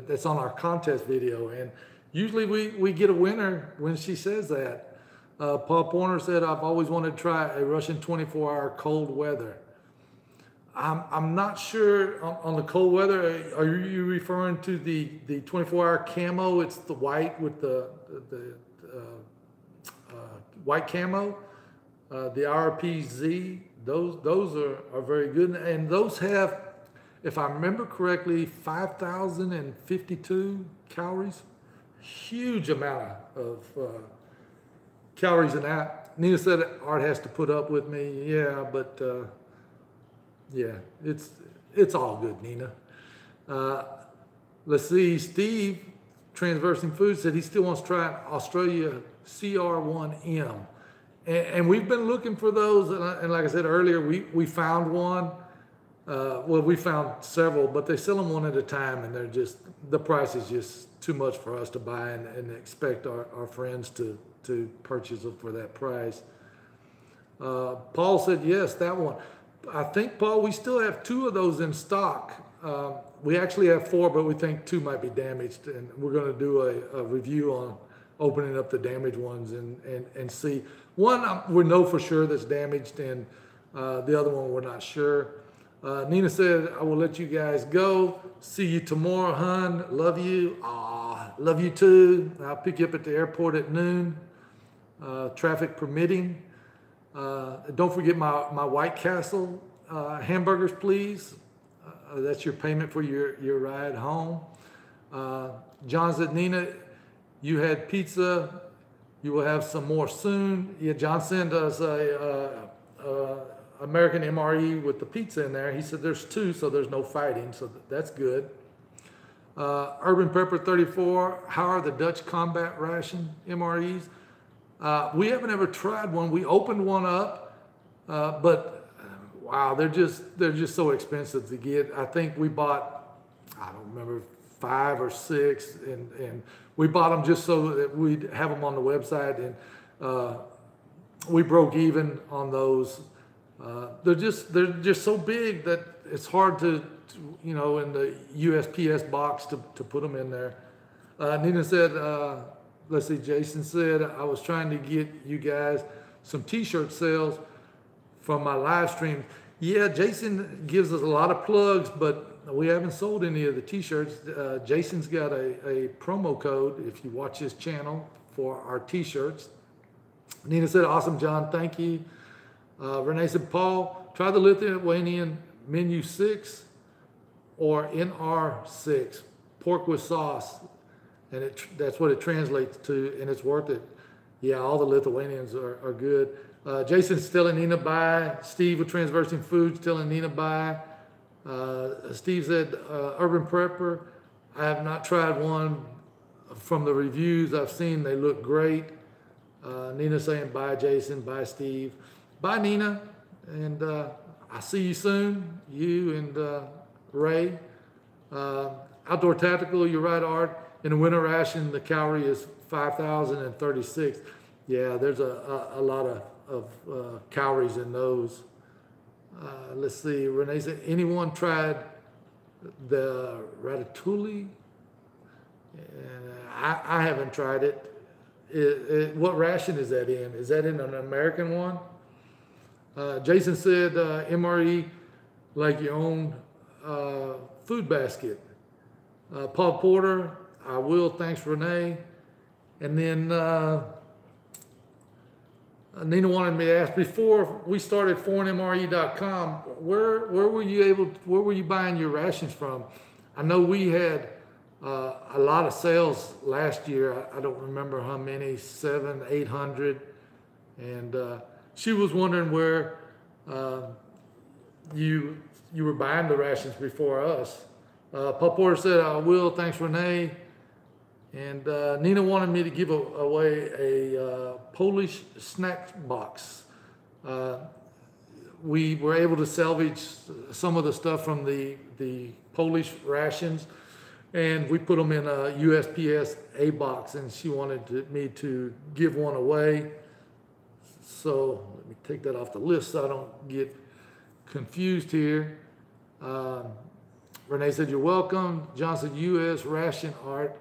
that's on our contest video, and usually we get a winner when she says that. Paul Porter said, I've always wanted to try a Russian 24-hour cold weather. I'm not sure on the cold weather. Are you referring to the 24-hour camo? It's the white with the white camo, the RPZ. Those are very good, and those have, if I remember correctly, 5,052 calories. Huge amount of calories in that. Nina said Art has to put up with me. Yeah, but yeah, it's all good, Nina. Let's see, Steve, Transversing Food, said he still wants to try Australia CR1M. And we've been looking for those, and like I said earlier, we found one. Well, we found several, but they sell them one at a time, and they're just, the price is just too much for us to buy and expect our friends to purchase them for that price. Paul said, yes, that one. I think, Paul, we still have 2 of those in stock. We actually have 4, but we think 2 might be damaged, and we're going to do a review on opening up the damaged ones and see. One we know for sure that's damaged, and the other one we're not sure. Nina said, I will let you guys go. See you tomorrow, hun. Love you. Love you too. I'll pick you up at the airport at noon, traffic permitting. Don't forget my White Castle hamburgers, please. That's your payment for your ride home. John said, Nina, you had pizza. You will have some more soon. Yeah, John sent us a American MRE with the pizza in there. He said there's 2, so there's no fighting, so that's good. Urban Prepper 34, how are the Dutch combat ration MREs? We haven't ever tried one. We opened one up, but wow, they're just so expensive to get. I think we bought, I don't remember, 5 or 6, and we bought them just so that we'd have them on the website, and we broke even on those. They're just so big that it's hard to in the USPS box to put them in there. Nina said, let's see, Jason said, I was trying to get you guys some t-shirt sales from my live stream. Yeah, Jason gives us a lot of plugs, but we haven't sold any of the t-shirts. Jason's got a promo code if you watch his channel for our t-shirts. Nina said, awesome, John, thank you. Renee said, Paul, try the Lithuanian menu 6 or NR6, pork with sauce, and that's what it translates to, and it's worth it. Yeah, all the Lithuanians are good. Jason's telling Nina bye. Steve with Transversing Foods telling Nina bye. Steve said, Urban Prepper, I have not tried one. From the reviews I've seen, they look great. Nina saying bye, Jason, bye, Steve. Bye, Nina, and I'll see you soon, you and Ray. Outdoor Tactical, you're right, Art. In the winter ration, the calorie is 5,036. Yeah, there's a lot of calories in those. Let's see, Renee said, anyone tried the ratatouille? I haven't tried it. What ration is that in? Is that in an American one? Jason said, MRE, like your own food basket. Paul Porter, I will, thanks Renee. And then Nina wanted me to ask, before we started ForeignMRE.com, where were you buying your rations from? I know we had a lot of sales last year. I don't remember how many, 700, 800. And she was wondering where you were buying the rations before us. Paul Porter said, I will, thanks Renee. And Nina wanted me to give away a Polish snack box. We were able to salvage some of the stuff from the Polish rations, and we put them in a USPS A box, and she wanted me to give one away. So let me take that off the list so I don't get confused here. Renee said, you're welcome. John said, US ration art.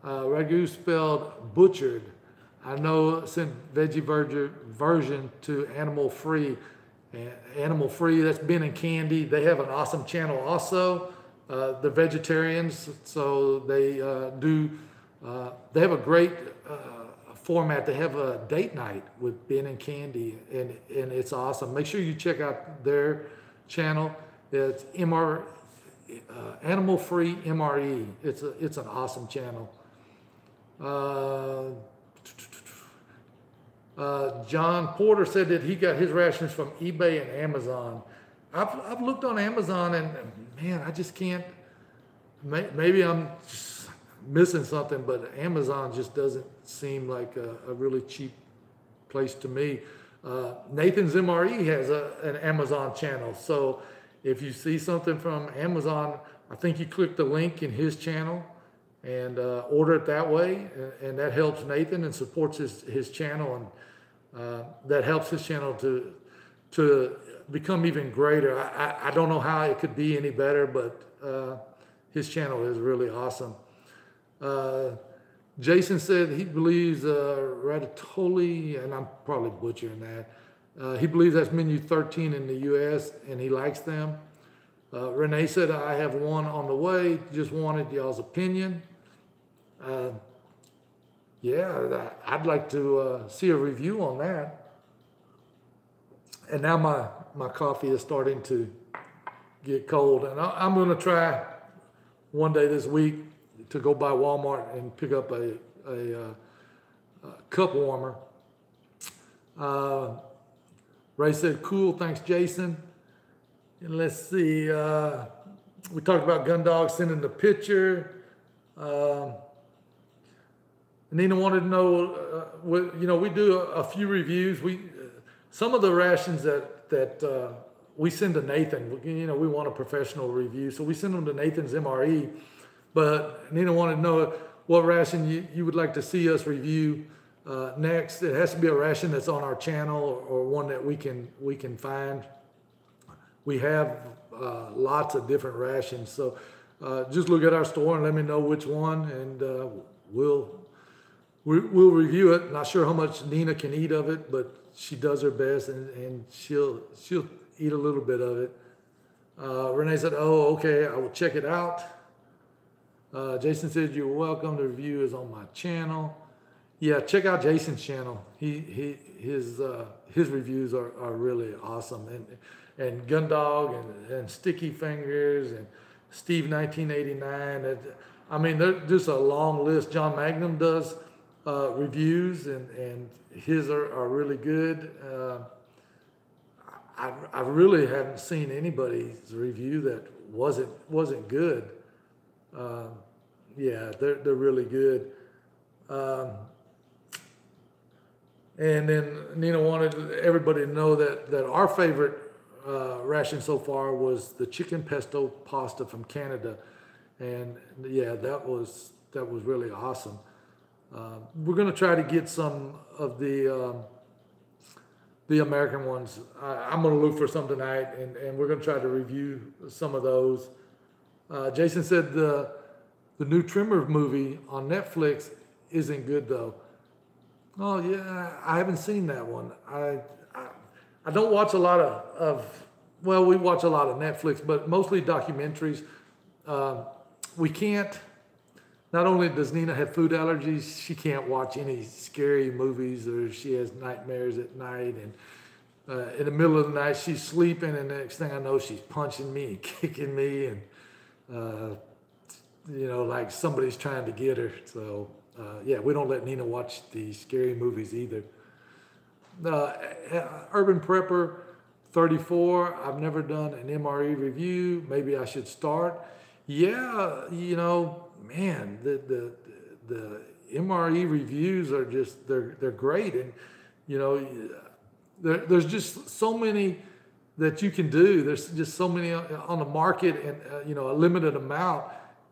Ragu spelled butchered. I know, sent veggie version to animal free. Animal free, that's Ben and Candy. They have an awesome channel also. They're vegetarians, so they they have a great format. They have a date night with Ben and Candy, and it's awesome. Make sure you check out their channel. It's Animal Free MRE. It's an awesome channel. John Porter said that he got his rations from eBay and Amazon. I've looked on Amazon, and man, I just can't. Maybe I'm just missing something, but Amazon just doesn't seem like a really cheap place to me. Nathan's MRE has an Amazon channel, so if you see something from Amazon, I think you click the link in his channel and order it that way, and that helps Nathan and supports his channel, and that helps his channel to become even greater. I don't know how it could be any better, but his channel is really awesome. Jason said he believes ratatouille, and I'm probably butchering that. He believes that's menu 13 in the U.S. and he likes them. Renee said, I have one on the way, just wanted y'all's opinion. Yeah, I'd like to see a review on that. And now my coffee is starting to get cold, and I'm going to try one day this week to go by Walmart and pick up a cup warmer. Ray said, cool, thanks, Jason. And let's see, we talked about Gundog sending the picture. Nina wanted to know, we do a few reviews. Some of the rations that we send to Nathan, we want a professional review, so we send them to Nathan's MRE. But Nina wanted to know what ration you would like to see us review next. It has to be a ration that's on our channel or one that we can find. We have lots of different rations, so just look at our store and let me know which one, and we'll review it. Not sure how much Nina can eat of it, but she does her best, and she'll eat a little bit of it. Renee said, oh, okay, I will check it out. Jason said, you're welcome. The review is on my channel. Yeah, check out Jason's channel. His reviews are really awesome. And Gundog and Sticky Fingers and Steve 1989. I mean, there's just a long list. John Magnum does reviews, and his are really good. I really haven't seen anybody's review that wasn't good. Yeah, they're really good. And then Nina wanted everybody to know that our favorite ration so far was the chicken pesto pasta from Canada, and yeah, that was really awesome. We're going to try to get some of the American ones. I'm going to look for some tonight, and we're going to try to review some of those. Jason said the new Trimmer movie on Netflix isn't good though. Oh yeah, I haven't seen that one. I don't watch a lot well, we watch a lot of Netflix, but mostly documentaries. We can't. Not only does Nina have food allergies, she can't watch any scary movies, or she has nightmares at night, and in the middle of the night she's sleeping, and the next thing I know she's punching me and kicking me, and like somebody's trying to get her. So yeah, we don't let Nina watch the scary movies either. Urban Prepper 34, I've never done an MRE review. Maybe I should start. Yeah, man, the MRE reviews are just, they're great. And, there's just so many that you can do. There's just so many on the market, and, a limited amount.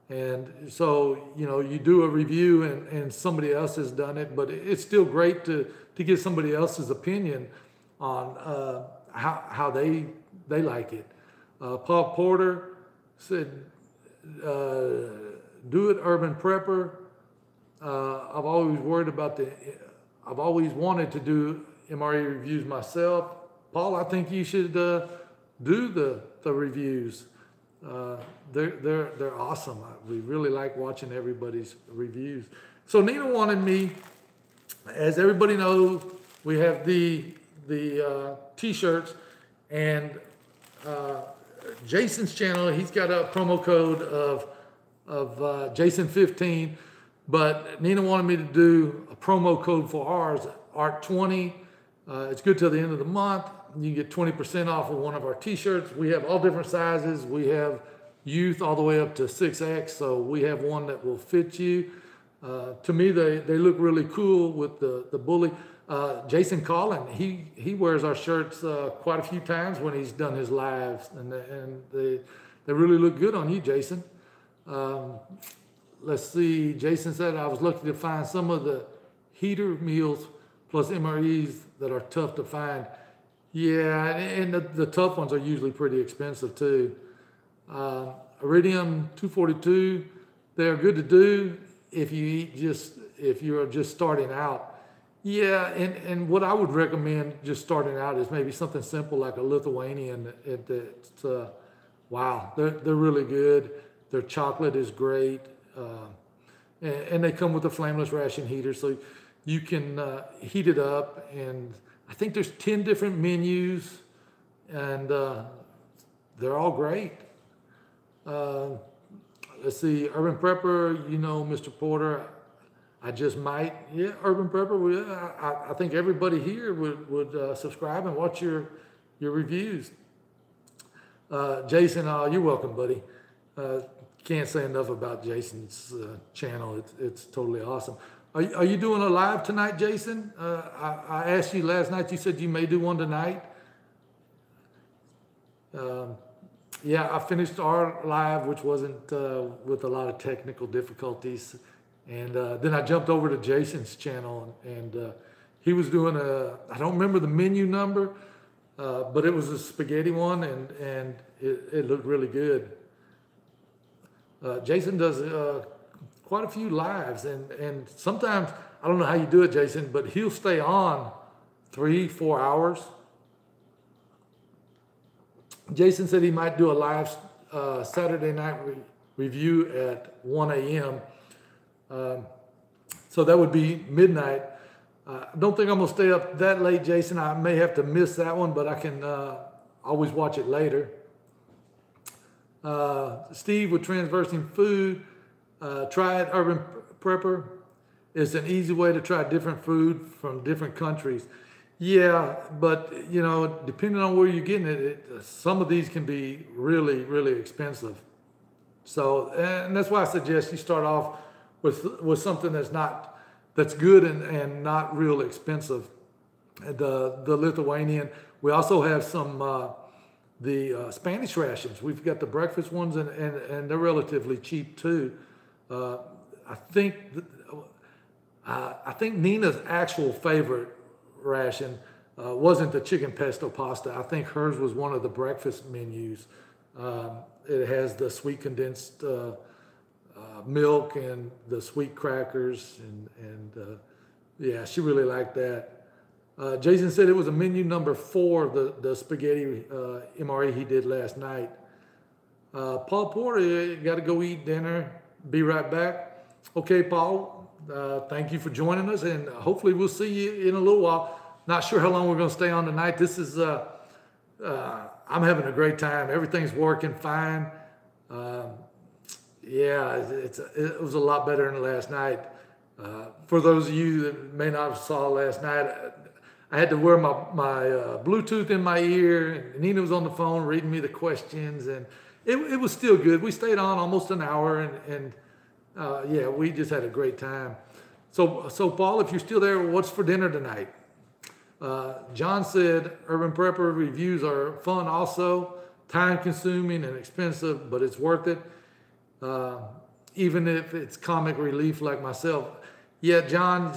And so, you do a review and somebody else has done it, but it's still great to get somebody else's opinion on how they like it. Paul Porter said, do it, Urban Prepper. I've always wanted to do MRE reviews myself. Paul, I think you should do the reviews. They're awesome. We really like watching everybody's reviews. So Nina wanted me, as everybody knows, we have the t-shirts, and Jason's channel, he's got a promo code of Jason15, but Nina wanted me to do a promo code for ours, ART20. It's good till the end of the month. You can get 20% off of one of our t-shirts. We have all different sizes. We have youth all the way up to 6X, so we have one that will fit you. To me, they look really cool with the bully. Jason Collin, he wears our shirts quite a few times when he's done his lives, and they really look good on you, Jason. Let's see, Jason said, I was lucky to find some of the heater meals plus MREs that are tough to find. Yeah, and the tough ones are usually pretty expensive too. Iridium 242, they're good to do if you're just starting out. Yeah, and what I would recommend just starting out is maybe something simple like a Lithuanian. It's wow, they're really good. Their chocolate is great, and they come with a flameless ration heater, so you can heat it up. And I think there's 10 different menus, and they're all great. Uh, let's see, Urban Prepper, you know, Mr. Porter. I just might, yeah, Urban Prepper. I think everybody here would subscribe and watch your reviews. Jason, you're welcome, buddy. Can't say enough about Jason's channel. It's totally awesome. Are you doing a live tonight, Jason? I asked you last night. You said you may do one tonight. Yeah, I finished our live, which wasn't with a lot of technical difficulties. And then I jumped over to Jason's channel, and he was doing I don't remember the menu number, but it was a spaghetti one, and it looked really good. Jason does quite a few lives, and sometimes, I don't know how you do it, Jason, but he'll stay on 3-4 hours. Jason said he might do a live Saturday night review at 1 a.m. So that would be midnight. I don't think I'm going to stay up that late, Jason. I may have to miss that one, but I can always watch it later. Steve with Transversing Food. Try it, Urban Prepper. It's an easy way to try different food from different countries. Yeah, but you know, depending on where you're getting it, some of these can be really, really expensive. So, and that's why I suggest you start off with something that's good and not real expensive. The Lithuanian. We also have some the Spanish rations. We've got the breakfast ones, and they're relatively cheap too. I think Nina's actual favorite ration wasn't the chicken pesto pasta. I think hers was one of the breakfast menus. It has the sweet condensed milk and the sweet crackers, and yeah, she really liked that. Jason said it was a menu number 4, the spaghetti MRE he did last night. Paul Porter, you got to go eat dinner. Be right back. Okay, Paul, thank you for joining us, and hopefully we'll see you in a little while. Not sure how long we're going to stay on tonight. This is, I'm having a great time. Everything's working fine. Yeah, it was a lot better than last night. For those of you that may not have saw last night, I had to wear my Bluetooth in my ear, and Nina was on the phone reading me the questions, and it was still good. We stayed on almost an hour, and yeah, we just had a great time. So Paul, if you're still there, what's for dinner tonight? John said Urban Prepper reviews are fun also, time-consuming and expensive, but it's worth it, even if it's comic relief like myself. Yeah, John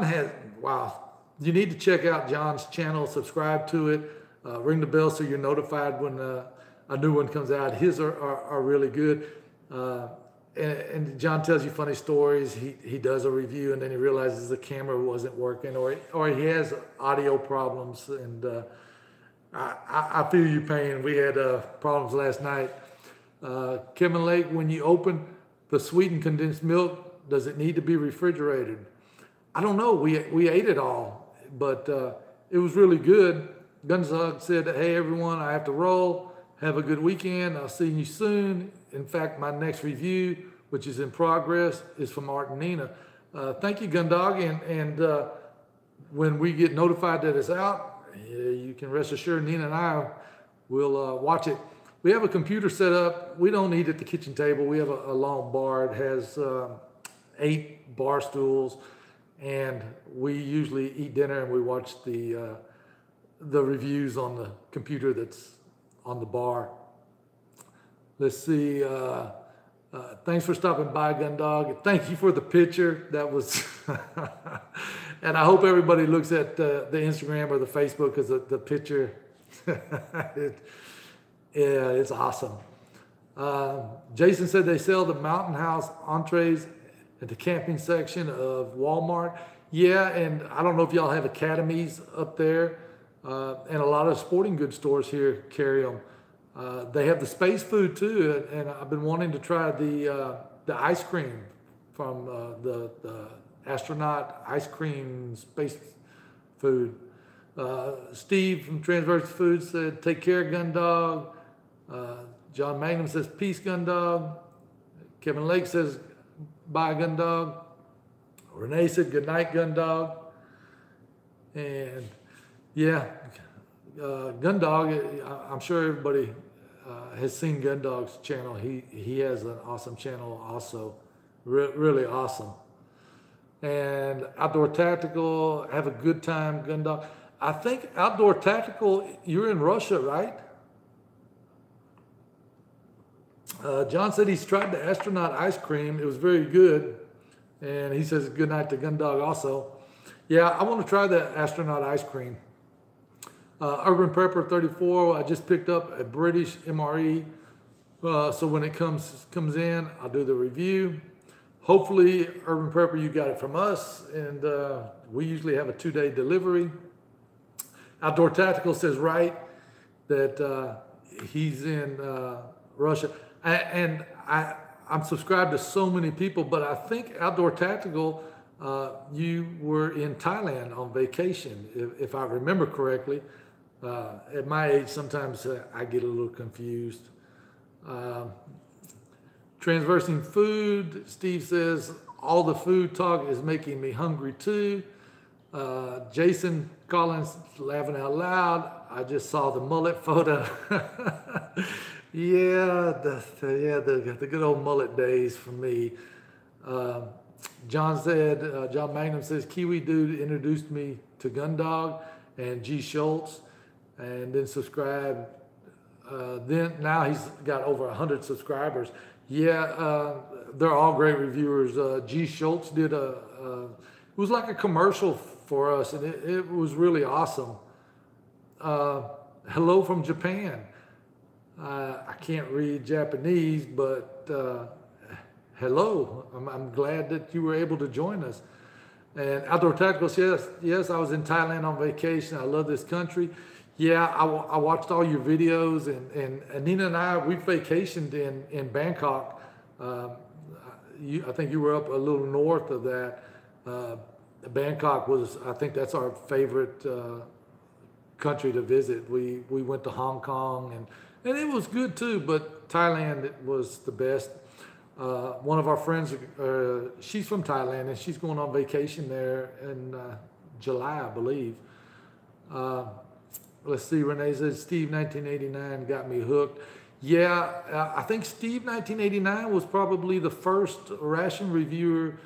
has, wow. You need to check out John's channel, subscribe to it, ring the bell so you're notified when a new one comes out. His are really good. And John tells you funny stories. He does a review and then he realizes the camera wasn't working, or he has audio problems. And I feel your pain. We had problems last night. Kevin Lake, when you open the sweetened condensed milk, does it need to be refrigerated? I don't know. We ate it all, but it was really good. Gunzog said, hey, everyone, I have to roll. Have a good weekend. I'll see you soon. In fact, my next review, which is in progress, is from Art and Nina. Thank you, Gundog. And when we get notified that it's out, you can rest assured Nina and I will watch it. We have a computer set up. We don't eat at the kitchen table. We have a long bar. It has 8 bar stools. And we usually eat dinner and we watch the reviews on the computer that's on the bar. Let's see. Thanks for stopping by, Gundog. Thank you for the picture. That was And I hope everybody looks at the Instagram or the Facebook, because the picture, yeah, it's awesome. Jason said they sell the Mountain House entrees at the camping section of Walmart. Yeah, and I don't know if y'all have academies up there, and a lot of sporting goods stores here carry them. They have the space food too, and I've been wanting to try the ice cream from the astronaut ice cream space food. Steve from Transverse Foods said, "Take care, Gun Dog." John Magnum says, "Peace, Gun Dog." Kevin Lake says, "Bye, Gun Dog." Renee said, "Good night, Gun Dog." And yeah, Gun Dog, I'm sure everybody has seen Gun Dog's channel. He has an awesome channel also, really awesome. And Outdoor Tactical, have a good time, Gun Dog. I think Outdoor Tactical, you're in Russia, right? John said he's tried the astronaut ice cream. It was very good. And he says good night to Gun Dog also. Yeah, I want to try the astronaut ice cream. Urban Prepper 34, I just picked up a British MRE. So when it comes in, I'll do the review. Hopefully, Urban Prepper, you got it from us. And we usually have a 2-day delivery. Outdoor Tactical says right that he's in Russia. And I'm subscribed to so many people, but I think Outdoor Tactical, you were in Thailand on vacation, if I remember correctly. At my age, sometimes I get a little confused. Transversing Food, Steve says, all the food talk is making me hungry too. Jason Collins, laughing out loud, I just saw the mullet photo. Yeah, the good old mullet days for me. John Magnum says, Kiwi Dude introduced me to Gun Dog and G. Schultz, and then subscribed. Now he's got over 100 subscribers. Yeah, they're all great reviewers. G. Schultz did it was like a commercial for us, and it was really awesome. Hello from Japan. I can't read Japanese, but hello. I'm glad that you were able to join us. And Outdoor Tactical says, yes, I was in Thailand on vacation. I love this country. Yeah, I watched all your videos, and Nina and I, we vacationed in Bangkok. I think you were up a little north of that. Bangkok was, I think that's our favorite country to visit. We went to Hong Kong, and it was good too, but Thailand was the best. One of our friends, she's from Thailand, and she's going on vacation there in July, I believe. Let's see, Renee says, Steve 1989 got me hooked. Yeah, I think Steve 1989 was probably the first ration reviewer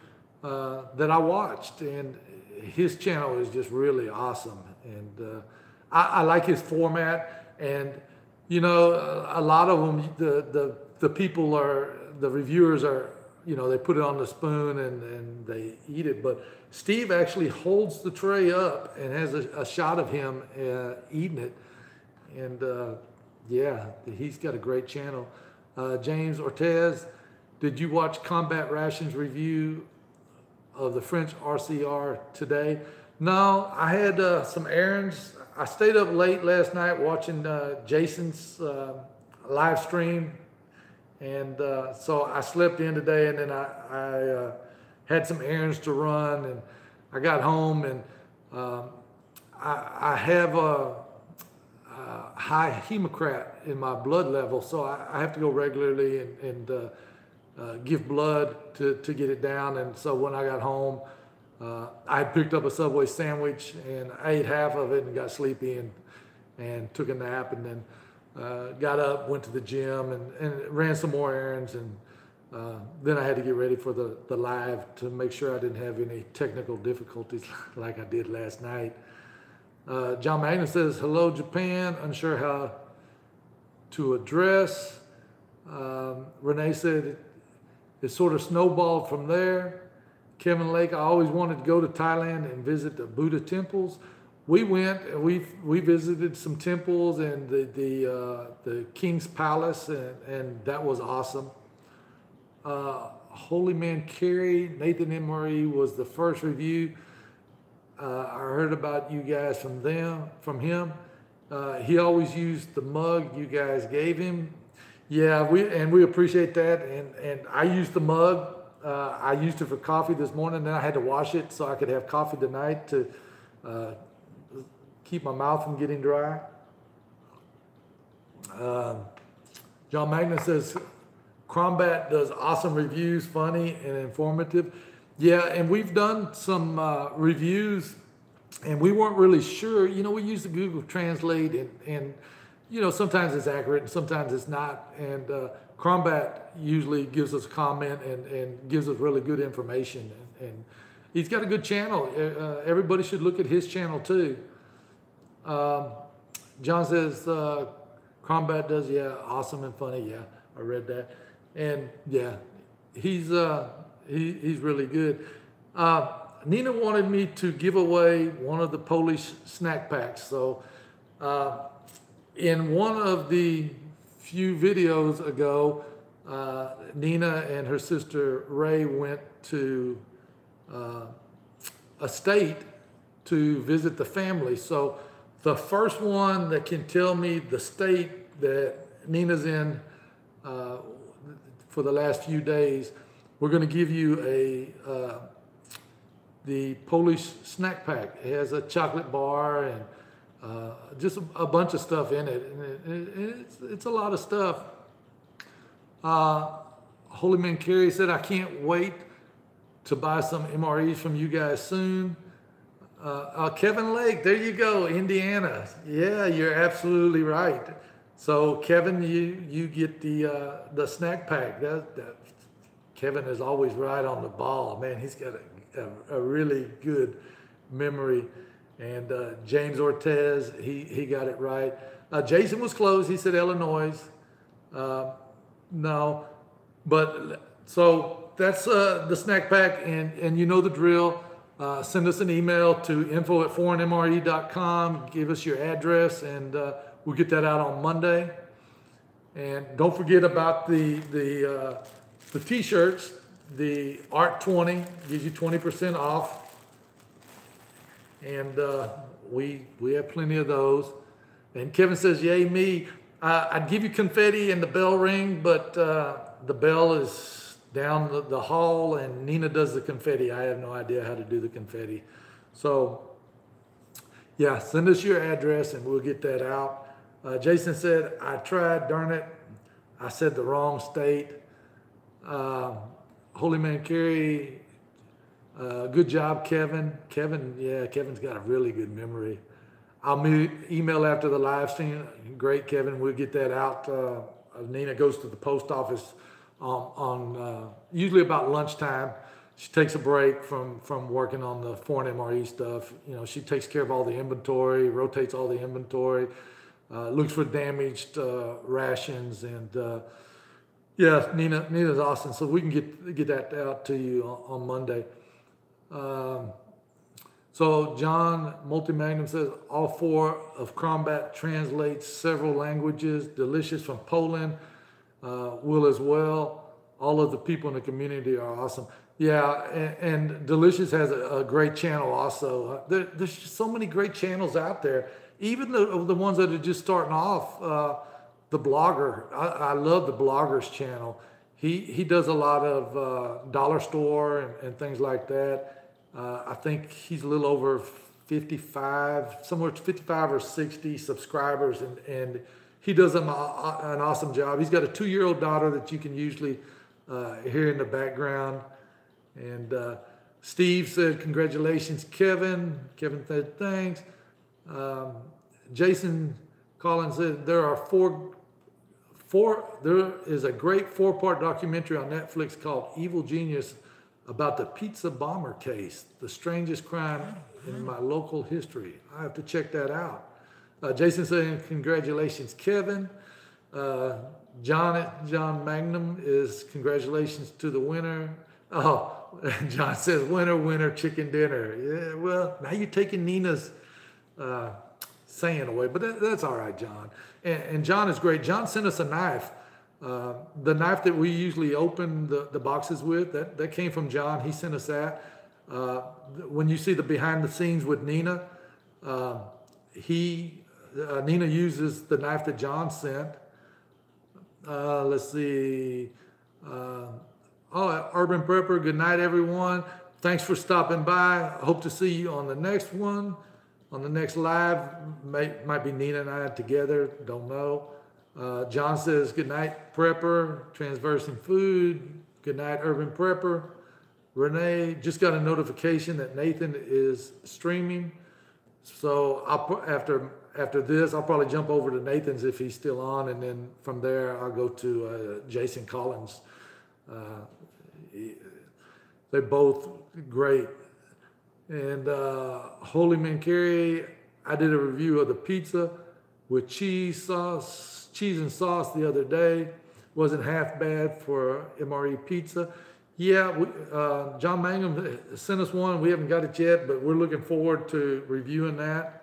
that I watched, and his channel is just really awesome. And I like his format, and you know, a lot of them, the people are, the reviewers are, you know, they put it on the spoon and they eat it. But Steve actually holds the tray up and has a shot of him eating it. And yeah, he's got a great channel. James Ortez, did you watch Combat Rations review of the French RCR today? No, I had some errands. I stayed up late last night watching Jason's live stream, and so I slept in today, and then I had some errands to run, and I got home, and I have a high hematocrit in my blood level, so I have to go regularly and give blood to get it down. And so when I got home, I had picked up a Subway sandwich, and I ate half of it and got sleepy and took a nap, and then got up, went to the gym, and ran some more errands, and then I had to get ready for the live to make sure I didn't have any technical difficulties like I did last night. John Magnus says, hello Japan, unsure how to address. Renee said it sort of snowballed from there. Kevin Lake, I always wanted to go to Thailand and visit the Buddha temples. We went and we visited some temples and the King's Palace, and that was awesome. Holy Man Carey, Nathan MRE was the first review. I heard about you guys from him. He always used the mug you guys gave him. Yeah, we appreciate that. And I used the mug. I used it for coffee this morning, then I had to wash it so I could have coffee tonight to keep my mouth from getting dry. John Magnus says, Crombat does awesome reviews, funny and informative. Yeah, and we've done some reviews, and we weren't really sure. You know, we use the Google Translate, and you know, sometimes it's accurate and sometimes it's not. And Crombat usually gives us a comment and gives us really good information. And he's got a good channel. Everybody should look at his channel too. John says, Crombat does, yeah, awesome and funny. Yeah, I read that. And yeah, he's really good. Nina wanted me to give away one of the Polish snack packs. So in one of the few videos ago, Nina and her sister Ray went to a state to visit the family. So the first one that can tell me the state that Nina's in for the last few days, we're going to give you the Polish snack pack. It has a chocolate bar and just a bunch of stuff in it. And it's a lot of stuff. Holy Man Carey said, I can't wait to buy some MREs from you guys soon. Kevin Lake, there you go, Indiana. Yeah, you're absolutely right. So Kevin, you get the snack pack. Kevin is always right on the ball. Man, he's got a really good memory. And James Ortez, he got it right. Jason was close. He said Illinois. No, but so that's the snack pack, and you know the drill. Send us an email to info@ForeignMRE.com. Give us your address, and we'll get that out on Monday. And don't forget about the T-shirts. The Art 20 gives you 20% off. And we have plenty of those. And Kevin says, yay me. I'd give you confetti and the bell ring, but the bell is down the hall and Nina does the confetti. I have no idea how to do the confetti. So yeah, send us your address and we'll get that out. Jason said, I tried, darn it. I said the wrong state. Holy Man Carey, good job, Kevin. Yeah, Kevin's got a really good memory. I'll email after the live stream. Great, Kevin. We'll get that out. Nina goes to the post office on usually about lunchtime. She takes a break from working on the foreign MRE stuff. You know, she takes care of all the inventory, rotates all the inventory, looks for damaged rations, and yeah, Nina's awesome. So we can get that out to you on Monday. So John Multimagnum says, all 4 of Crombat translates several languages. Delicious from Poland, will as well. All of the people in the community are awesome. Yeah, and Delicious has a great channel also. There's just so many great channels out there. Even the ones that are just starting off, the blogger, I love the blogger's channel. He does a lot of dollar store and things like that. I think he's a little over 55, somewhere 55 or 60 subscribers, and he does an awesome job. He's got a 2-year-old daughter that you can usually hear in the background. And Steve said, congratulations, Kevin. Kevin said, thanks. Jason Collins said, there is a great 4-part documentary on Netflix called Evil Genius about the pizza bomber case, the strangest crime in my local history. I have to check that out. Jason saying, congratulations, Kevin. John Magnum is congratulations to the winner. Oh, John says, winner, winner, chicken dinner. Yeah, well, now you're taking Nina's saying away, but that's all right, John. And John is great. John sent us a knife. The knife that we usually open the boxes with, that came from John. He sent us that. When you see the behind the scenes with Nina, Nina uses the knife that John sent. Let's see. Urban Prepper, good night, everyone. Thanks for stopping by. I hope to see you on the next one, on the next live. Might be Nina and I together, don't know. John says, good night, Prepper, Transversing Food. Good night, Urban Prepper. Renee, just got a notification that Nathan is streaming. So after this, I'll probably jump over to Nathan's if he's still on, and then from there I'll go to Jason Collins. They're both great. And Holy Man Carey, I did a review of the pizza with cheese and sauce the other day. Wasn't half bad for MRE pizza. Yeah, John Mangum sent us one. We haven't got it yet, but we're looking forward to reviewing that.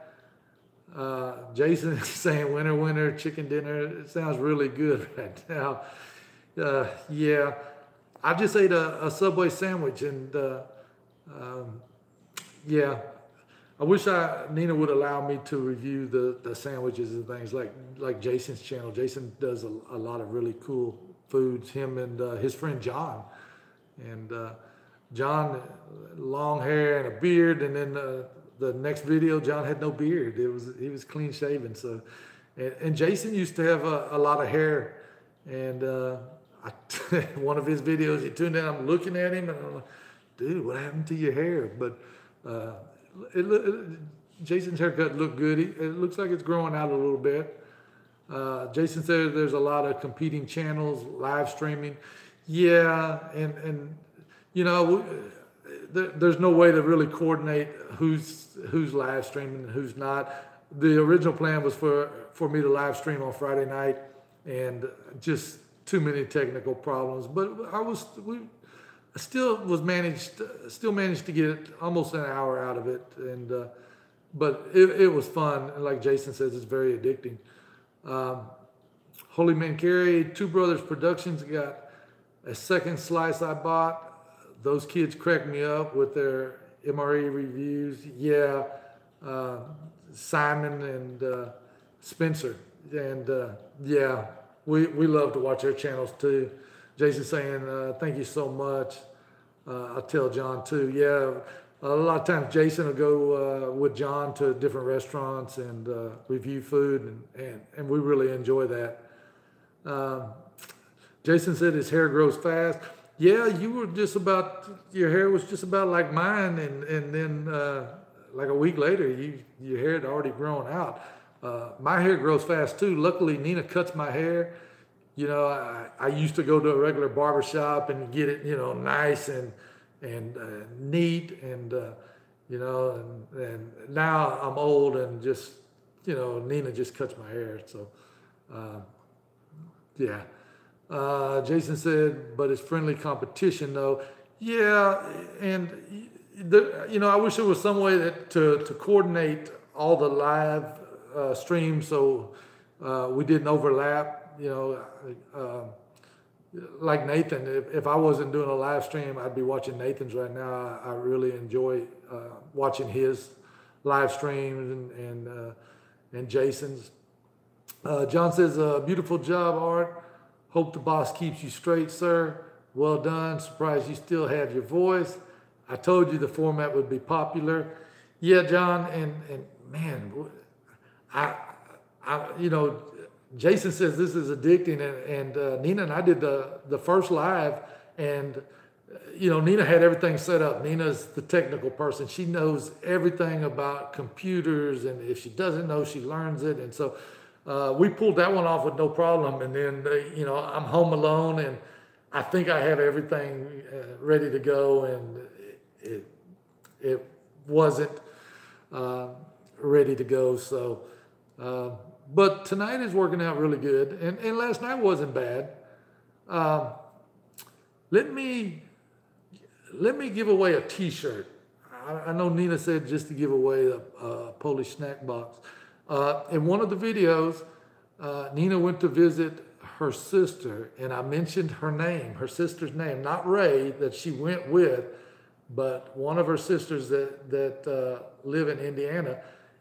Jason is saying winner, winner, chicken dinner. It sounds really good right now. Yeah, I just ate a Subway sandwich, and yeah, I wish Nina would allow me to review the sandwiches and things like Jason's channel. Jason does a lot of really cool foods, him and his friend John. And John, long hair and a beard, and then the next video, John had no beard. He was clean shaven. So, and Jason used to have a lot of hair, and one of his videos, he tuned in. I'm looking at him, and I'm like, dude, what happened to your hair? But Jason's haircut looked good. It looks like it's growing out a little bit. Jason said there's a lot of competing channels, live streaming. Yeah, and you know, there's no way to really coordinate who's live streaming and who's not. The original plan was for me to live stream on Friday night, and just too many technical problems. But I still managed to get almost an hour out of it, and but it was fun. And like Jason says, it's very addicting. Holy Man Carey, Two Brothers Productions got a second slice I bought. Those kids cracked me up with their MRE reviews. Yeah, Simon and Spencer, and yeah, we love to watch their channels too. Jason saying, thank you so much. I'll tell John too. Yeah, a lot of times Jason will go with John to different restaurants and review food, and we really enjoy that. Jason said his hair grows fast. Yeah, your hair was just about like mine, and then like a week later, your hair had already grown out. My hair grows fast too. Luckily, Nina cuts my hair. You know, I used to go to a regular barber shop and get it, you know, nice and neat, and you know, and now I'm old and just, you know, Nina just cuts my hair. So, yeah. Jason said, but it's friendly competition though. Yeah, and you know, I wish there was some way to coordinate all the live streams so we didn't overlap. You know, like Nathan, if I wasn't doing a live stream, I'd be watching Nathan's right now. I really enjoy watching his live streams and Jason's. John says, beautiful job, Art. Hope the boss keeps you straight, sir. Well done. Surprised you still have your voice. I told you the format would be popular. Yeah, John, and man, I you know, Jason says this is addicting, and Nina and I did the first live, and you know, Nina had everything set up. Nina's the technical person. She knows everything about computers, and if she doesn't know, she learns it. And so we pulled that one off with no problem. And then, you know, I'm home alone, and I think I have everything ready to go, and it wasn't ready to go. So, but tonight is working out really good, and last night wasn't bad. Let me let me give away a t-shirt. I know Nina said just to give away a Polish snack box. In one of the videos, Nina went to visit her sister, and I mentioned her name, her sister's name, not Ray, that she went with, but one of her sisters that live in Indiana.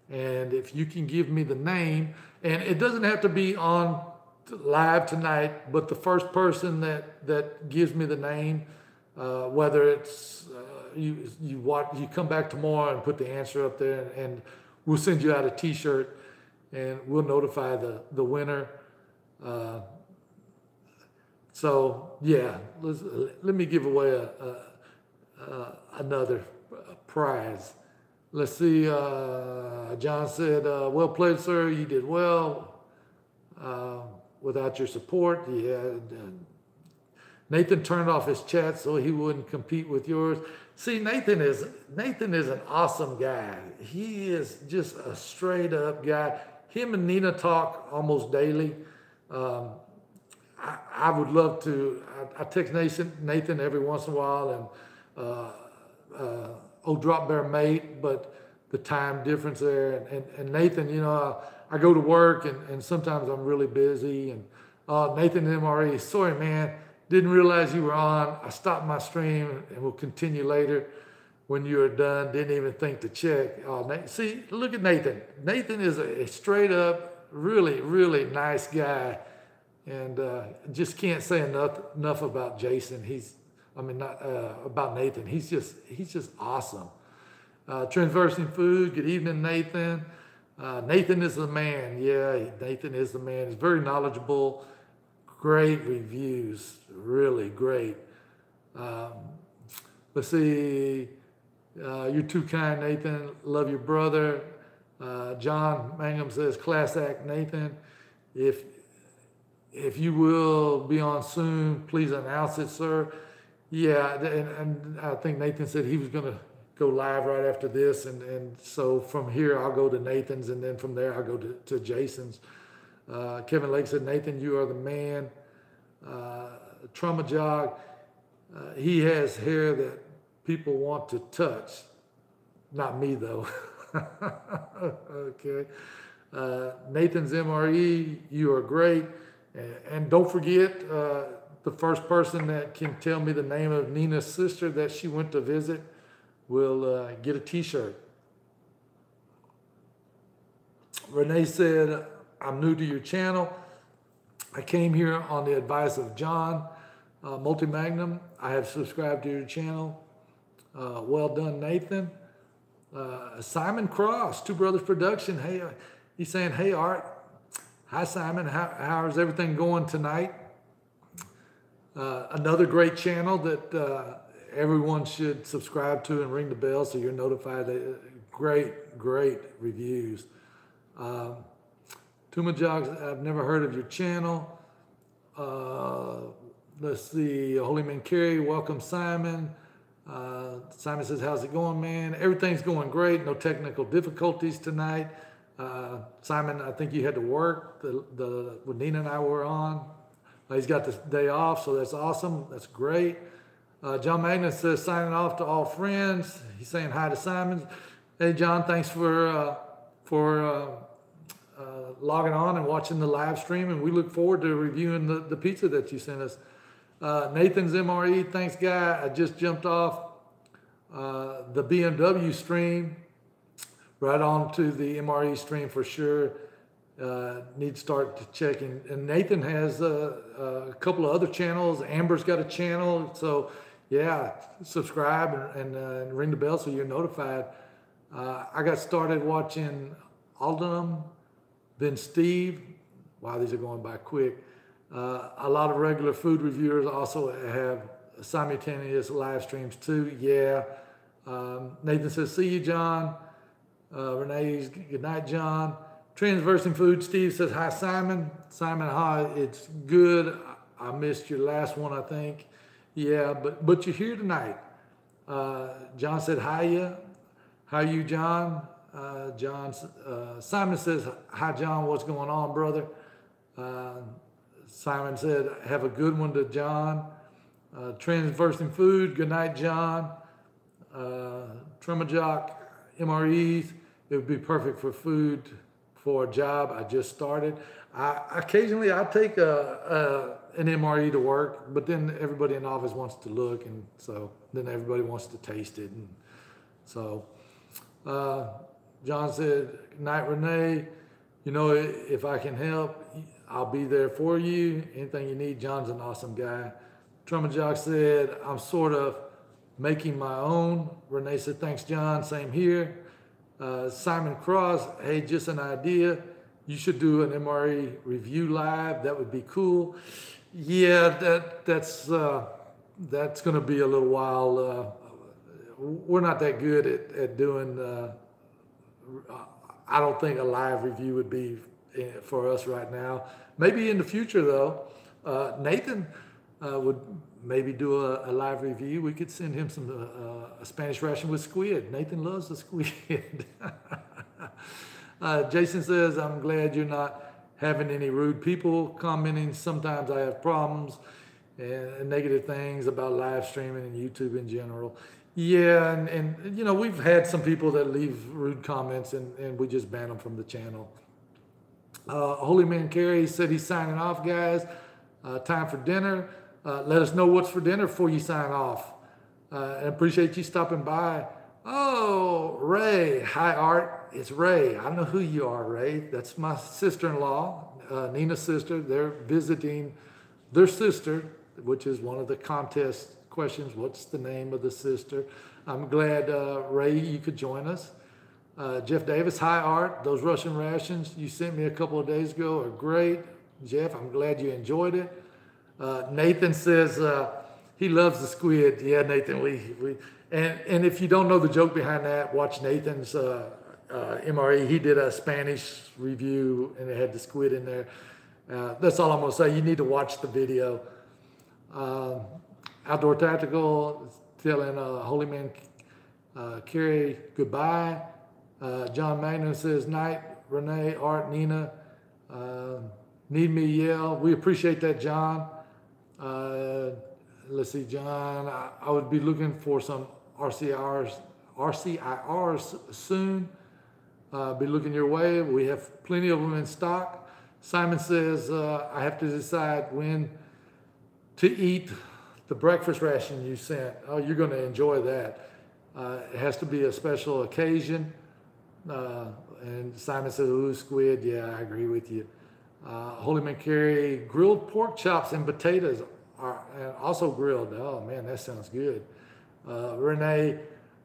And if you can give me the name, and it doesn't have to be on live tonight, but the first person that gives me the name, whether it's you come back tomorrow and put the answer up there, and we'll send you out a t-shirt, and we'll notify the winner. So yeah, let me give away another prize. Let's see. John said, "Well played, sir. You did well. Without your support, yeah." Nathan turned off his chat so he wouldn't compete with yours. See, Nathan is an awesome guy. He is just a straight up guy. Him and Nina talk almost daily. I would love to. I text Nathan every once in a while, and old drop bear mate, but the time difference there. And Nathan, you know, I go to work and sometimes I'm really busy. And Nathan MRE, sorry man, didn't realize you were on. I stopped my stream and we'll continue later when you are done. Didn't even think to check. See, look at Nathan. Nathan is a straight up, really, really nice guy. And just can't say enough about Jason. Not about Nathan. He's just awesome. Transversing Food. Good evening, Nathan. Nathan is the man. Yeah, Nathan is the man. He's very knowledgeable. Great reviews. Really great. Let's see. You're too kind, Nathan. Love your brother. John Mangum says, class act, Nathan. If you will be on soon, please announce it, sir. Yeah, and I think Nathan said he was going to go live right after this, and so from here I'll go to Nathan's, and then from there I'll go to Jason's. Kevin Lake said, Nathan, you are the man. Trauma Jog, he has hair that people want to touch. Not me, though. Okay. Nathan's MRE, you are great. And don't forget, the first person that can tell me the name of Nina's sister that she went to visit will get a t-shirt. Renee said, I'm new to your channel. I came here on the advice of John Multimagnum. I have subscribed to your channel. Well done, Nathan. Simon Cross, Two Brothers Production. Hey, he's saying, hey, Art. Hi, Simon. How's everything going tonight? Another great channel that everyone should subscribe to and ring the bell so you're notified. Great reviews. Tuma Jogs, I've never heard of your channel. Let's see. Holy Man Carey, welcome, Simon. Simon says, how's it going, man? Everything's going great. No technical difficulties tonight. Simon, I think you had to work. When Nina and I were on. He's got this day off, so that's awesome. That's great. John Magnus says, signing off to all friends. He's saying hi to Simon. Hey, John, thanks for logging on and watching the live stream, and we look forward to reviewing the pizza that you sent us. Nathan's MRE, thanks, guy. I just jumped off the BMW stream right on to the MRE stream for sure. Need to start checking. And Nathan has a couple of other channels. Amber's got a channel. So yeah, subscribe and ring the bell so you're notified. I got started watching Aldenham, then Steve. Wow, these are going by quick. A lot of regular food reviewers also have simultaneous live streams too. Yeah. Nathan says, see you, John. Renee's, good night, John. Transversing Food, Steve says, hi, Simon. Simon, hi, it's good. I missed your last one, I think. Yeah, but you're here tonight. John said, hi, how are you, John? Simon says, hi, John, what's going on, brother? Simon said, have a good one to John. Transversing Food, good night, John. Tremajock MREs, it would be perfect for food for a job I just started. Occasionally I take an MRE to work, but then everybody in the office wants to look, and so then everybody wants to taste it. And so John said, night, Renee, you know, if I can help, I'll be there for you. Anything you need, John's an awesome guy. Tremajock said, I'm sort of making my own. Renee said, thanks, John. Same here. Simon Cross, hey, just an idea. You should do an MRE review live. That would be cool. Yeah, that's going to be a little while. We're not that good at doing. I don't think a live review would be for us right now. Maybe in the future, though. Nathan would maybe do a live review. We could send him some a Spanish ration with squid. Nathan loves the squid. Jason says, I'm glad you're not having any rude people commenting. Sometimes I have problems and negative things about live streaming and YouTube in general. Yeah, and you know, we've had some people that leave rude comments and we just ban them from the channel. Holy Man Carey said he's signing off, guys. Time for dinner. Let us know what's for dinner before you sign off. I appreciate you stopping by. Oh, Ray. Hi, Art. It's Ray. I know who you are, Ray. That's my sister-in-law, Nina's sister. They're visiting their sister, which is one of the contest questions. What's the name of the sister? I'm glad, Ray, you could join us. Jeff Davis. Hi, Art. Those Russian rations you sent me a couple of days ago are great. Jeff, I'm glad you enjoyed it. Nathan says he loves the squid. Yeah, Nathan, and if you don't know the joke behind that, watch Nathan's MRE. He did a Spanish review and it had the squid in there. That's all I'm gonna say. You need to watch the video. Outdoor Tactical telling Holy Man Carey goodbye. John Magnus says night. Renee, Art, Nina. Need me yell. We appreciate that, John. Let's see, John. I would be looking for some RCIRs soon. Be looking your way. We have plenty of them in stock. Simon says I have to decide when to eat the breakfast ration you sent. Oh, you're going to enjoy that. It has to be a special occasion. And Simon says, ooh, squid. Yeah, I agree with you. Holy Man Carey, grilled pork chops and potatoes are also grilled. Oh man, that sounds good. Renee,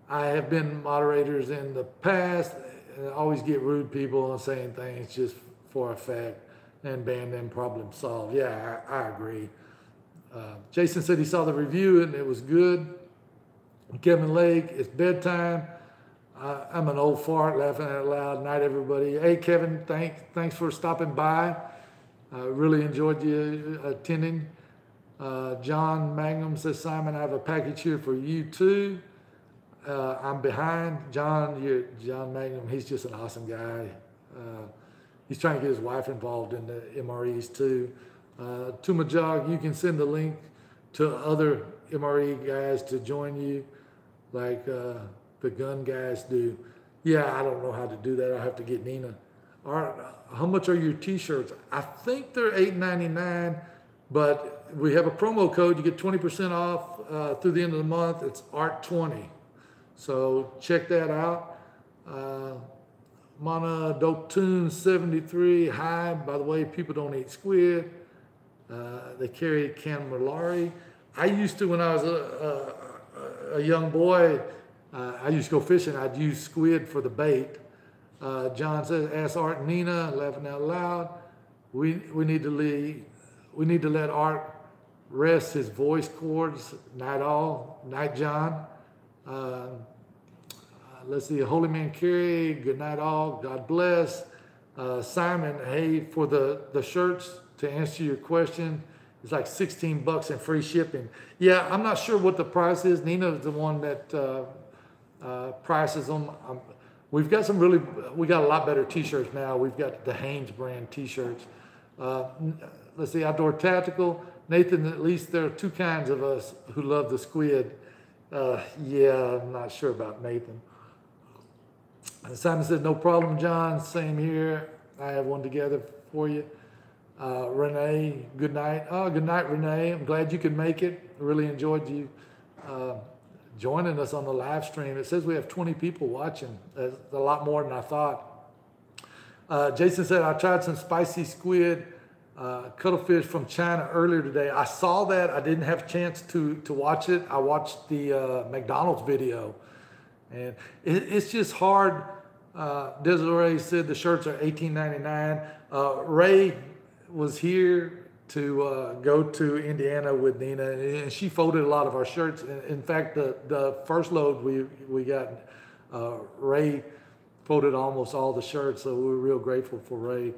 I have been moderators in the past and always get rude people and saying things just for effect and ban them, problem solved. Yeah, I agree. Jason said he saw the review and it was good. Kevin Lake, it's bedtime. I'm an old fart laughing out loud. Night, everybody. Hey, Kevin, thanks for stopping by. I really enjoyed you attending. John Magnum says, Simon, I have a package here for you too. I'm behind. John Magnum, he's just an awesome guy. He's trying to get his wife involved in the MREs too. Tumajog, you can send the link to other MRE guys to join you, like the gun guys do. Yeah, I don't know how to do that. I'll have to get Nina. All right, how much are your t-shirts? I think they're $8.99, but we have a promo code. You get 20% off through the end of the month. It's ART20. So check that out. Mana Dotun 73. Hi, by the way, people don't eat squid. They carry calamari. I used to, when I was a young boy, I used to go fishing. I'd use squid for the bait. John says, ask Art and Nina, laughing out loud. We need to let Art rest his voice cords. Night, John. Let's see, Holy Man Carey, good night all, God bless. Simon, hey, for the shirts, to answer your question, it's like $16 and free shipping. Yeah, I'm not sure what the price is. Nina's the one that prices them. We got a lot better t-shirts now. We've got the Hanes brand t-shirts. Let's see, Outdoor Tactical. Nathan, at least there are two kinds of us who love the squid. Yeah, I'm not sure about Nathan. And Simon said, no problem, John. Same here. I have one together for you. Renee, good night. Oh, good night, Renee. I'm glad you could make it. Really enjoyed you joining us on the live stream. It says we have 20 people watching. That's a lot more than I thought. Jason said, I tried some spicy squid cuttlefish from China earlier today. I saw that. I didn't have a chance to watch it. I watched the McDonald's video. And it's just hard. Desiree said the shirts are $18.99. Ray was here to go to Indiana with Nina, and she folded a lot of our shirts. In fact, the first load we got, Ray folded almost all the shirts, so we were real grateful for Ray.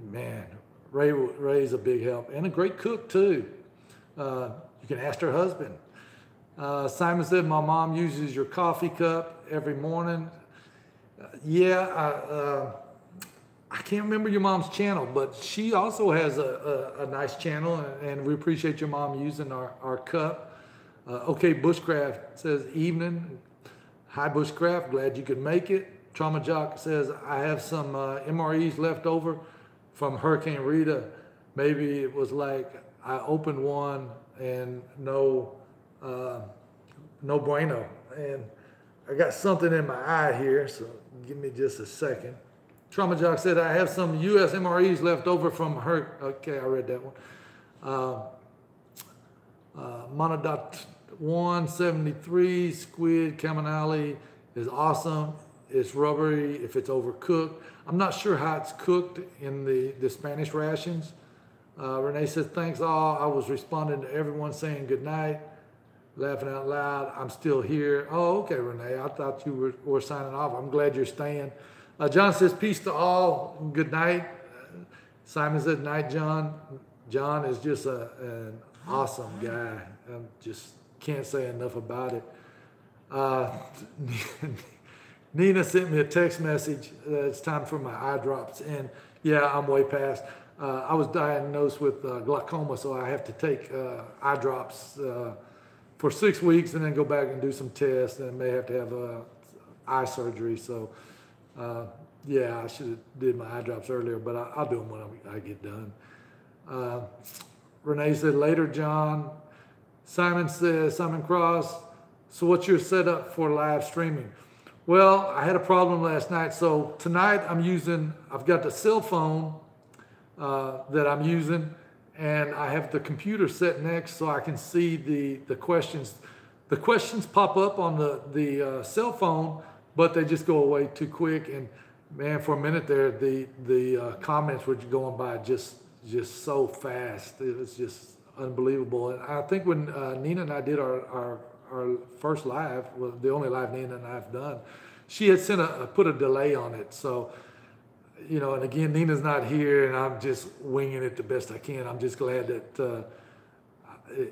Man, Ray's a big help and a great cook too. You can ask her husband. Simon said, my mom uses your coffee cup every morning. I can't remember your mom's channel, but she also has a nice channel, and we appreciate your mom using our cup. Okay, Bushcraft says, evening. Hi, Bushcraft, glad you could make it. Trauma Jock says, I have some MREs left over from Hurricane Rita. Maybe it was like I opened one and no bueno. And I got something in my eye here, so give me just a second. Trauma Jock said, I have some U.S. MREs left over from her. Okay, I read that one. Monodot 173 squid caminale is awesome. It's rubbery if it's overcooked. I'm not sure how it's cooked in the Spanish rations. Renee says, thanks all. I was responding to everyone saying good night, laughing out loud. I'm still here. Oh, okay, Renee. I thought you were signing off. I'm glad you're staying. John says, peace to all. Good night. Simon said, night, John. John is just an awesome guy. I just can't say enough about it. Nina sent me a text message that it's time for my eye drops. And yeah, I'm way past. I was diagnosed with glaucoma, so I have to take eye drops for 6 weeks and then go back and do some tests, and may have to have eye surgery. So yeah, I should have did my eye drops earlier, but I'll do them when I get done. Renee said, later, John. Simon says, Simon Cross, so what's your setup for live streaming? Well, I had a problem last night, so tonight I've got the cell phone that I'm using, and I have the computer set next so I can see the questions. The questions pop up on the cell phone, but they just go away too quick. And man, for a minute there, the comments were going by just so fast. It was just unbelievable. And I think when Nina and I did our first live, well, the only live Nina and I have done, she had put a delay on it. So, you know, and again, Nina's not here, and I'm just winging it the best I can. I'm just glad that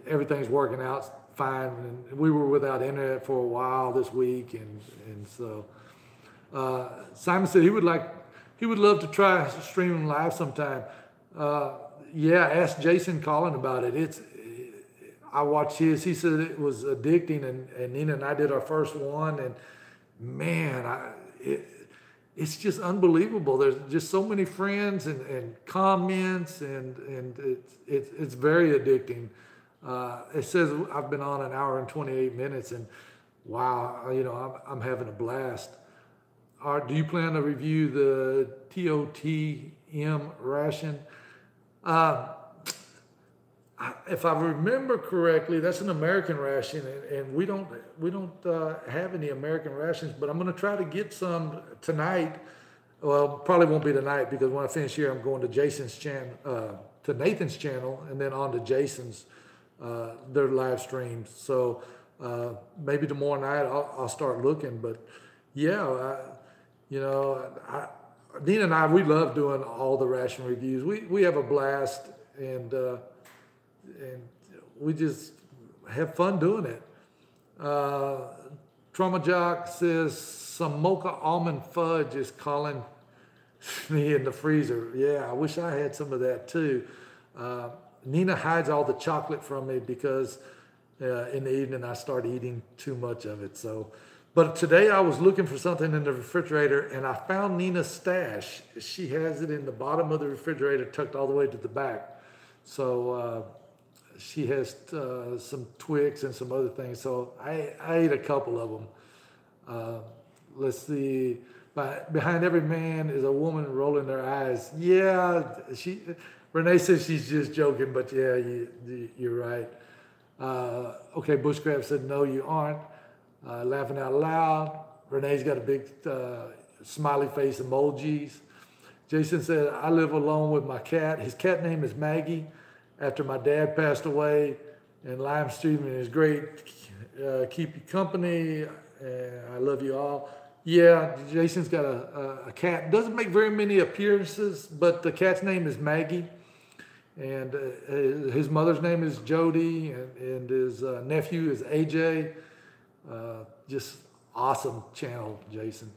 everything's working out fine. And we were without internet for a while this week, and so Simon said he would love to try streaming live sometime. Yeah, ask Jason Collin about it. I watched his. He said it was addicting, and Nina and I did our first one, and man, it's just unbelievable. There's just so many friends and comments, and it's very addicting. It says I've been on 1 hour and 28 minutes, and wow, you know, I'm having a blast. Do you plan to review the TOTM ration? If I remember correctly, that's an American ration, and we don't have any American rations. But I'm going to try to get some tonight. Well, probably won't be tonight, because when I finish here, I'm going to Jason's channel, to Nathan's channel, and then on to Jason's their live streams. So maybe tomorrow night I'll start looking. But yeah, you know, Nina and I, we love doing all the ration reviews. We have a blast, and we just have fun doing it. Trauma Jock says, some mocha almond fudge is calling me in the freezer. Yeah, I wish I had some of that too. Nina hides all the chocolate from me because in the evening I start eating too much of it. So, but today I was looking for something in the refrigerator and I found Nina's stash. She has it in the bottom of the refrigerator, tucked all the way to the back. So she has some Twix and some other things. So I ate a couple of them. Let's see. Behind every man is a woman rolling their eyes. Yeah, Renee says she's just joking, but yeah, you're right. Okay, Bushcraft said, no, you aren't. Laughing out loud. Renee's got a big smiley face emojis. Jason said, I live alone with my cat. His cat name is Maggie. After my dad passed away, and live streaming is great. Keep you company. I love you all. Yeah, Jason's got a cat. Doesn't make very many appearances, but the cat's name is Maggie. And his mother's name is Jody, and his nephew is AJ. Just awesome channel, Jason.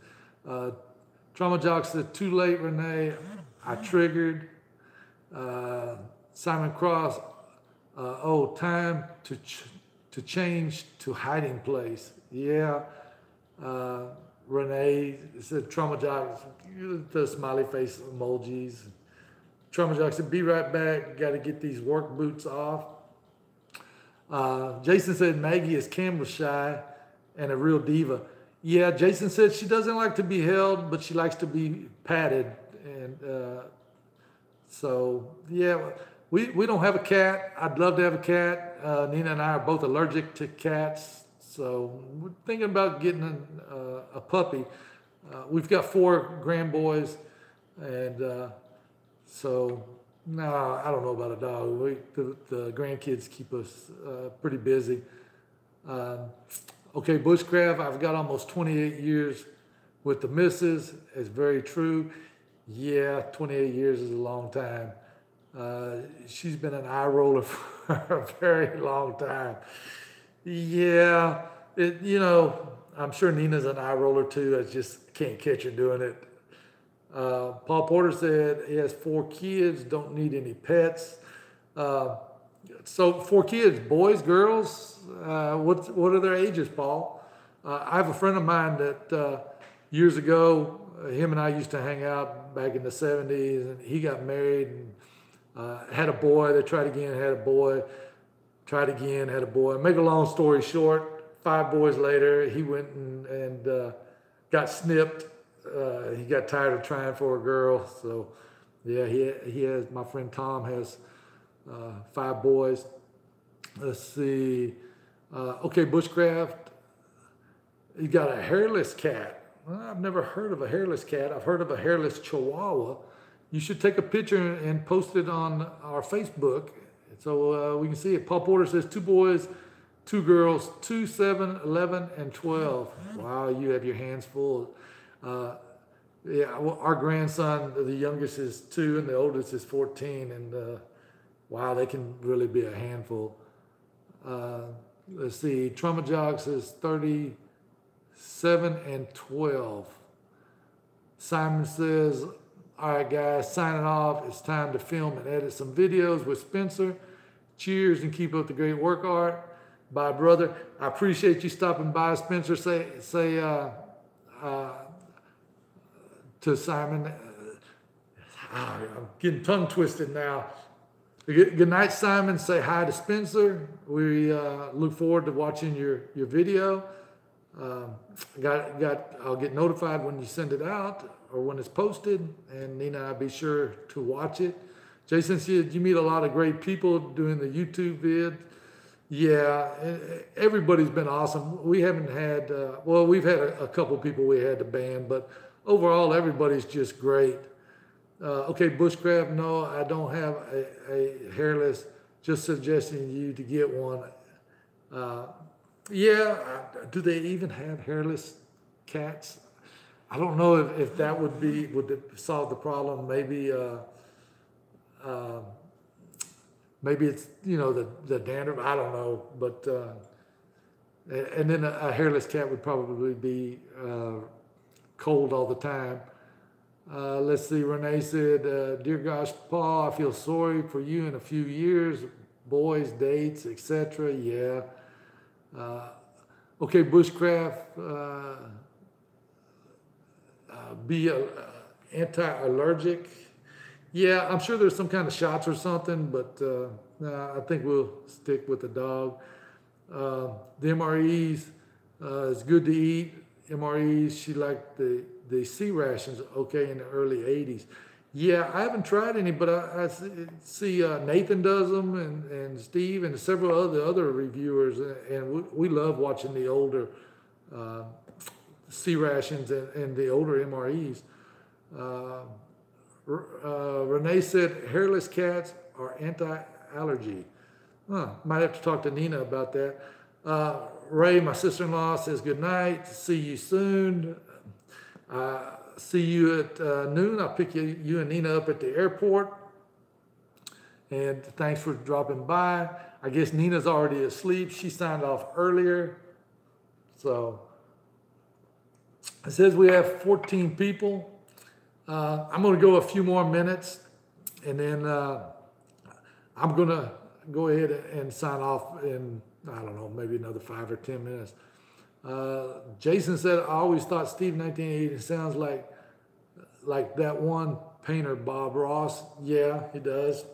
Trauma Jock said, too late, Renee. I triggered. Simon Cross, time to change to hiding place. Yeah. Renee said, Trauma Jock, the smiley face emojis. Trauma Jock said, be right back. Got to get these work boots off. Jason said, Maggie is camera shy and a real diva. Yeah, Jason said she doesn't like to be held, but she likes to be patted. And so, yeah, we don't have a cat. I'd love to have a cat. Nina and I are both allergic to cats. So we're thinking about getting a puppy. We've got 4 grandboys, and so no, I don't know about a dog. The grandkids keep us pretty busy. Okay, Bushcraft, I've got almost 28 years with the missus. It's very true. Yeah, 28 years is a long time. She's been an eye roller for a very long time. Yeah, I'm sure Nina's an eye roller too. I just can't catch her doing it. Paul Porter said he has 4 kids, don't need any pets. So 4 kids, boys, girls, what are their ages, Paul? I have a friend of mine that years ago, him and I used to hang out back in the 70s, and he got married and had a boy. They tried again, had a boy. Tried again, had a boy. Make a long story short, 5 boys later, he went and got snipped. He got tired of trying for a girl. So, yeah, he has, my friend Tom has 5 boys. Let's see. Okay, Bushcraft, he got a hairless cat. Well, I've never heard of a hairless cat. I've heard of a hairless Chihuahua. You should take a picture and post it on our Facebook. So we can see it. Paul Porter says 2 boys, 2 girls, 2, 7, 11, and 12. Wow, you have your hands full. Yeah, our grandson, the youngest is 2 and the oldest is 14. And wow, they can really be a handful. Let's see, Trauma Jock says 37 and 12. Simon says, all right, guys, signing off. It's time to film and edit some videos with Spencer. Cheers and keep up the great work, Art. Bye, brother. I appreciate you stopping by, Spencer. Say to Simon, I'm getting tongue twisted now. Good night, Simon. Say hi to Spencer. We look forward to watching your video. I'll get notified when you send it out or when it's posted, and Nina, I'll be sure to watch it. Jason said, you meet a lot of great people doing the YouTube vid. Yeah, everybody's been awesome. We haven't had, we've had a couple people we had to ban, but overall, everybody's just great. Okay, Bushcraft, no, I don't have a hairless, just suggesting you to get one. Do they even have hairless cats? I don't know if that would solve the problem. Maybe it's, the dandruff, I don't know, but, and then a hairless cat would probably be cold all the time. Let's see, Renee said, dear gosh, Paul, I feel sorry for you in a few years, boys, dates, etc. Yeah. Okay, bushcraft, be anti-allergic. Yeah, I'm sure there's some kind of shots or something, but nah, I think we'll stick with the dog. The MREs, it's good to eat. MREs, she liked the C rations, okay, in the early 80s. Yeah, I haven't tried any, but I see Nathan does them and Steve and several other reviewers, and we love watching the older C rations and the older MREs. Renee said hairless cats are anti-allergy. Might have to talk to Nina about that. Ray, my sister-in-law, says good night. See you soon. See you at noon. I'll pick you and Nina up at the airport. And thanks for dropping by. I guess Nina's already asleep. She signed off earlier. So it says we have 14 people. I'm going to go a few more minutes, and then I'm going to go ahead and sign off in, I don't know, maybe another 5 or 10 minutes. Jason said, I always thought Steve 1980 sounds like that one painter, Bob Ross. Yeah, he does.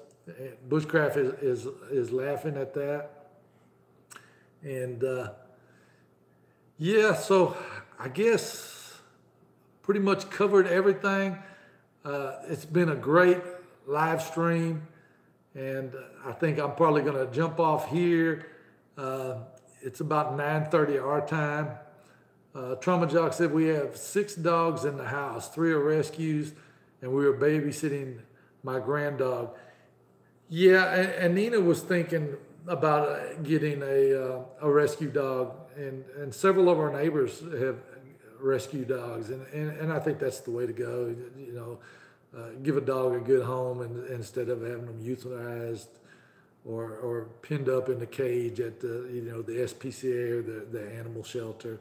Bushcraft is laughing at that. And yeah, so I guess pretty much covered everything. It's been a great live stream, and I think I'm probably going to jump off here. It's about 9:30 our time. Trauma Jock said we have 6 dogs in the house, 3 are rescues, and we were babysitting my grand dog. Yeah, and Nina was thinking about getting a rescue dog, and several of our neighbors have rescue dogs, and I think that's the way to go. You know, give a dog a good home, and instead of having them euthanized or pinned up in the cage at the SPCA or the animal shelter.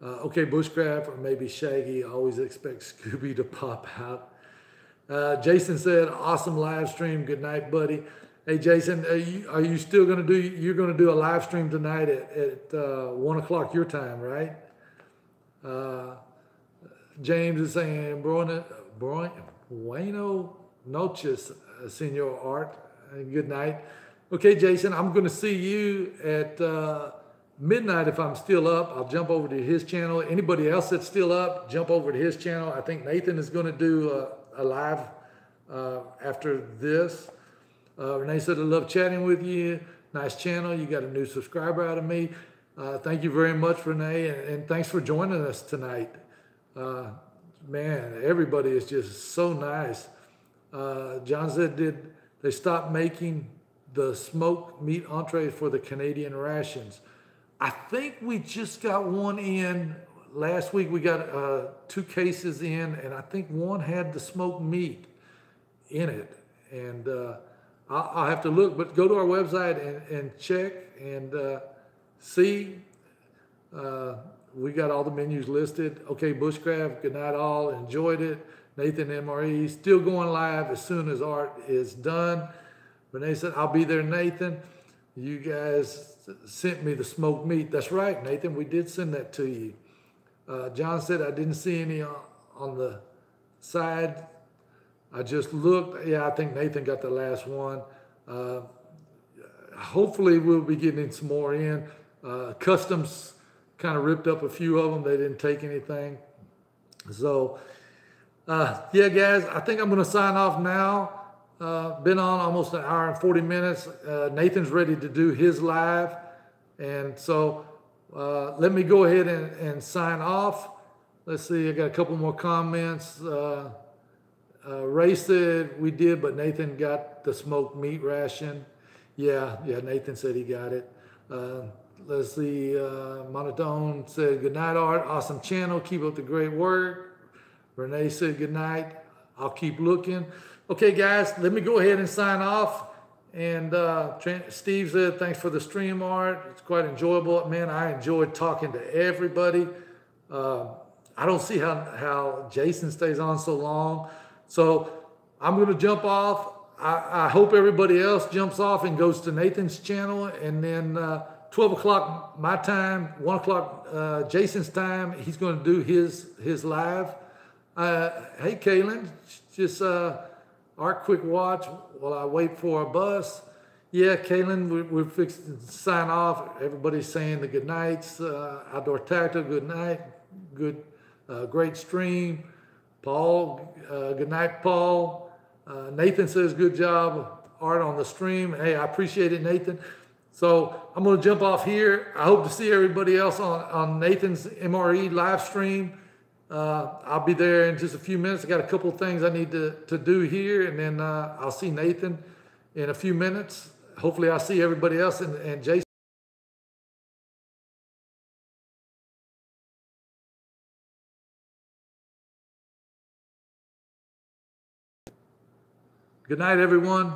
Okay, bushcraft or maybe Shaggy. I always expect Scooby to pop out. Jason said, awesome live stream. Good night, buddy. Hey, Jason, are you still going to do, you're going to do a live stream tonight at 1 o'clock your time, right? James is saying, bueno noches, Senor Art. Good night. Okay, Jason, I'm going to see you at midnight if I'm still up. I'll jump over to his channel. Anybody else that's still up, jump over to his channel. I think Nathan is going to do a live after this. Renee said, I love chatting with you. Nice channel. You got a new subscriber out of me. Thank you very much, Renee, and thanks for joining us tonight. Man, everybody is just so nice. John said, did they stop making the smoked meat entrees for the Canadian rations? I think we just got one in. Last week we got 2 cases in, and I think one had the smoked meat in it. And I'll have to look, but go to our website and check and see. We got all the menus listed. Okay, Bushcraft, good night all. Enjoyed it. Nathan MRE, still going live as soon as Art is done. Renee said, I'll be there, Nathan. You guys sent me the smoked meat. That's right, Nathan, we did send that to you. John said, I didn't see any on the side. I just looked. Yeah, I think Nathan got the last one. Hopefully we'll be getting some more in. Customs kind of ripped up a few of them. They didn't take anything. So, yeah, guys, I think I'm going to sign off now. Been on almost an hour and 40 minutes. Nathan's ready to do his live. And so let me go ahead and sign off. Let's see, I got a couple more comments. Ray said we did, but Nathan got the smoked meat ration. Yeah, Nathan said he got it. Let's see, Monotone said, good night, Art. Awesome channel. Keep up the great work. Renee said, good night. I'll keep looking. Okay, guys, let me go ahead and sign off. And Steve said, thanks for the stream, Art. It's quite enjoyable. Man, I enjoyed talking to everybody. I I don't see how Jason stays on so long. So I'm going to jump off. I hope everybody else jumps off and goes to Nathan's channel, and then 12 o'clock my time, 1 o'clock Jason's time, he's going to do his live. Hey, Kaylin, just our quick watch while I wait for a bus. Yeah, Kaylin, we're fixing to sign off. Everybody's saying the good nights. Outdoor Tactical, good night. Good, great stream. Paul, good night, Paul. Nathan says good job, Art, on the stream. Hey, I appreciate it, Nathan. So I'm going to jump off here. I hope to see everybody else on Nathan's MRE live stream. I'll be there in just a few minutes. I got a couple of things I need to do here, and then I'll see Nathan in a few minutes. Hopefully I'll see everybody else and Jason. Good night, everyone.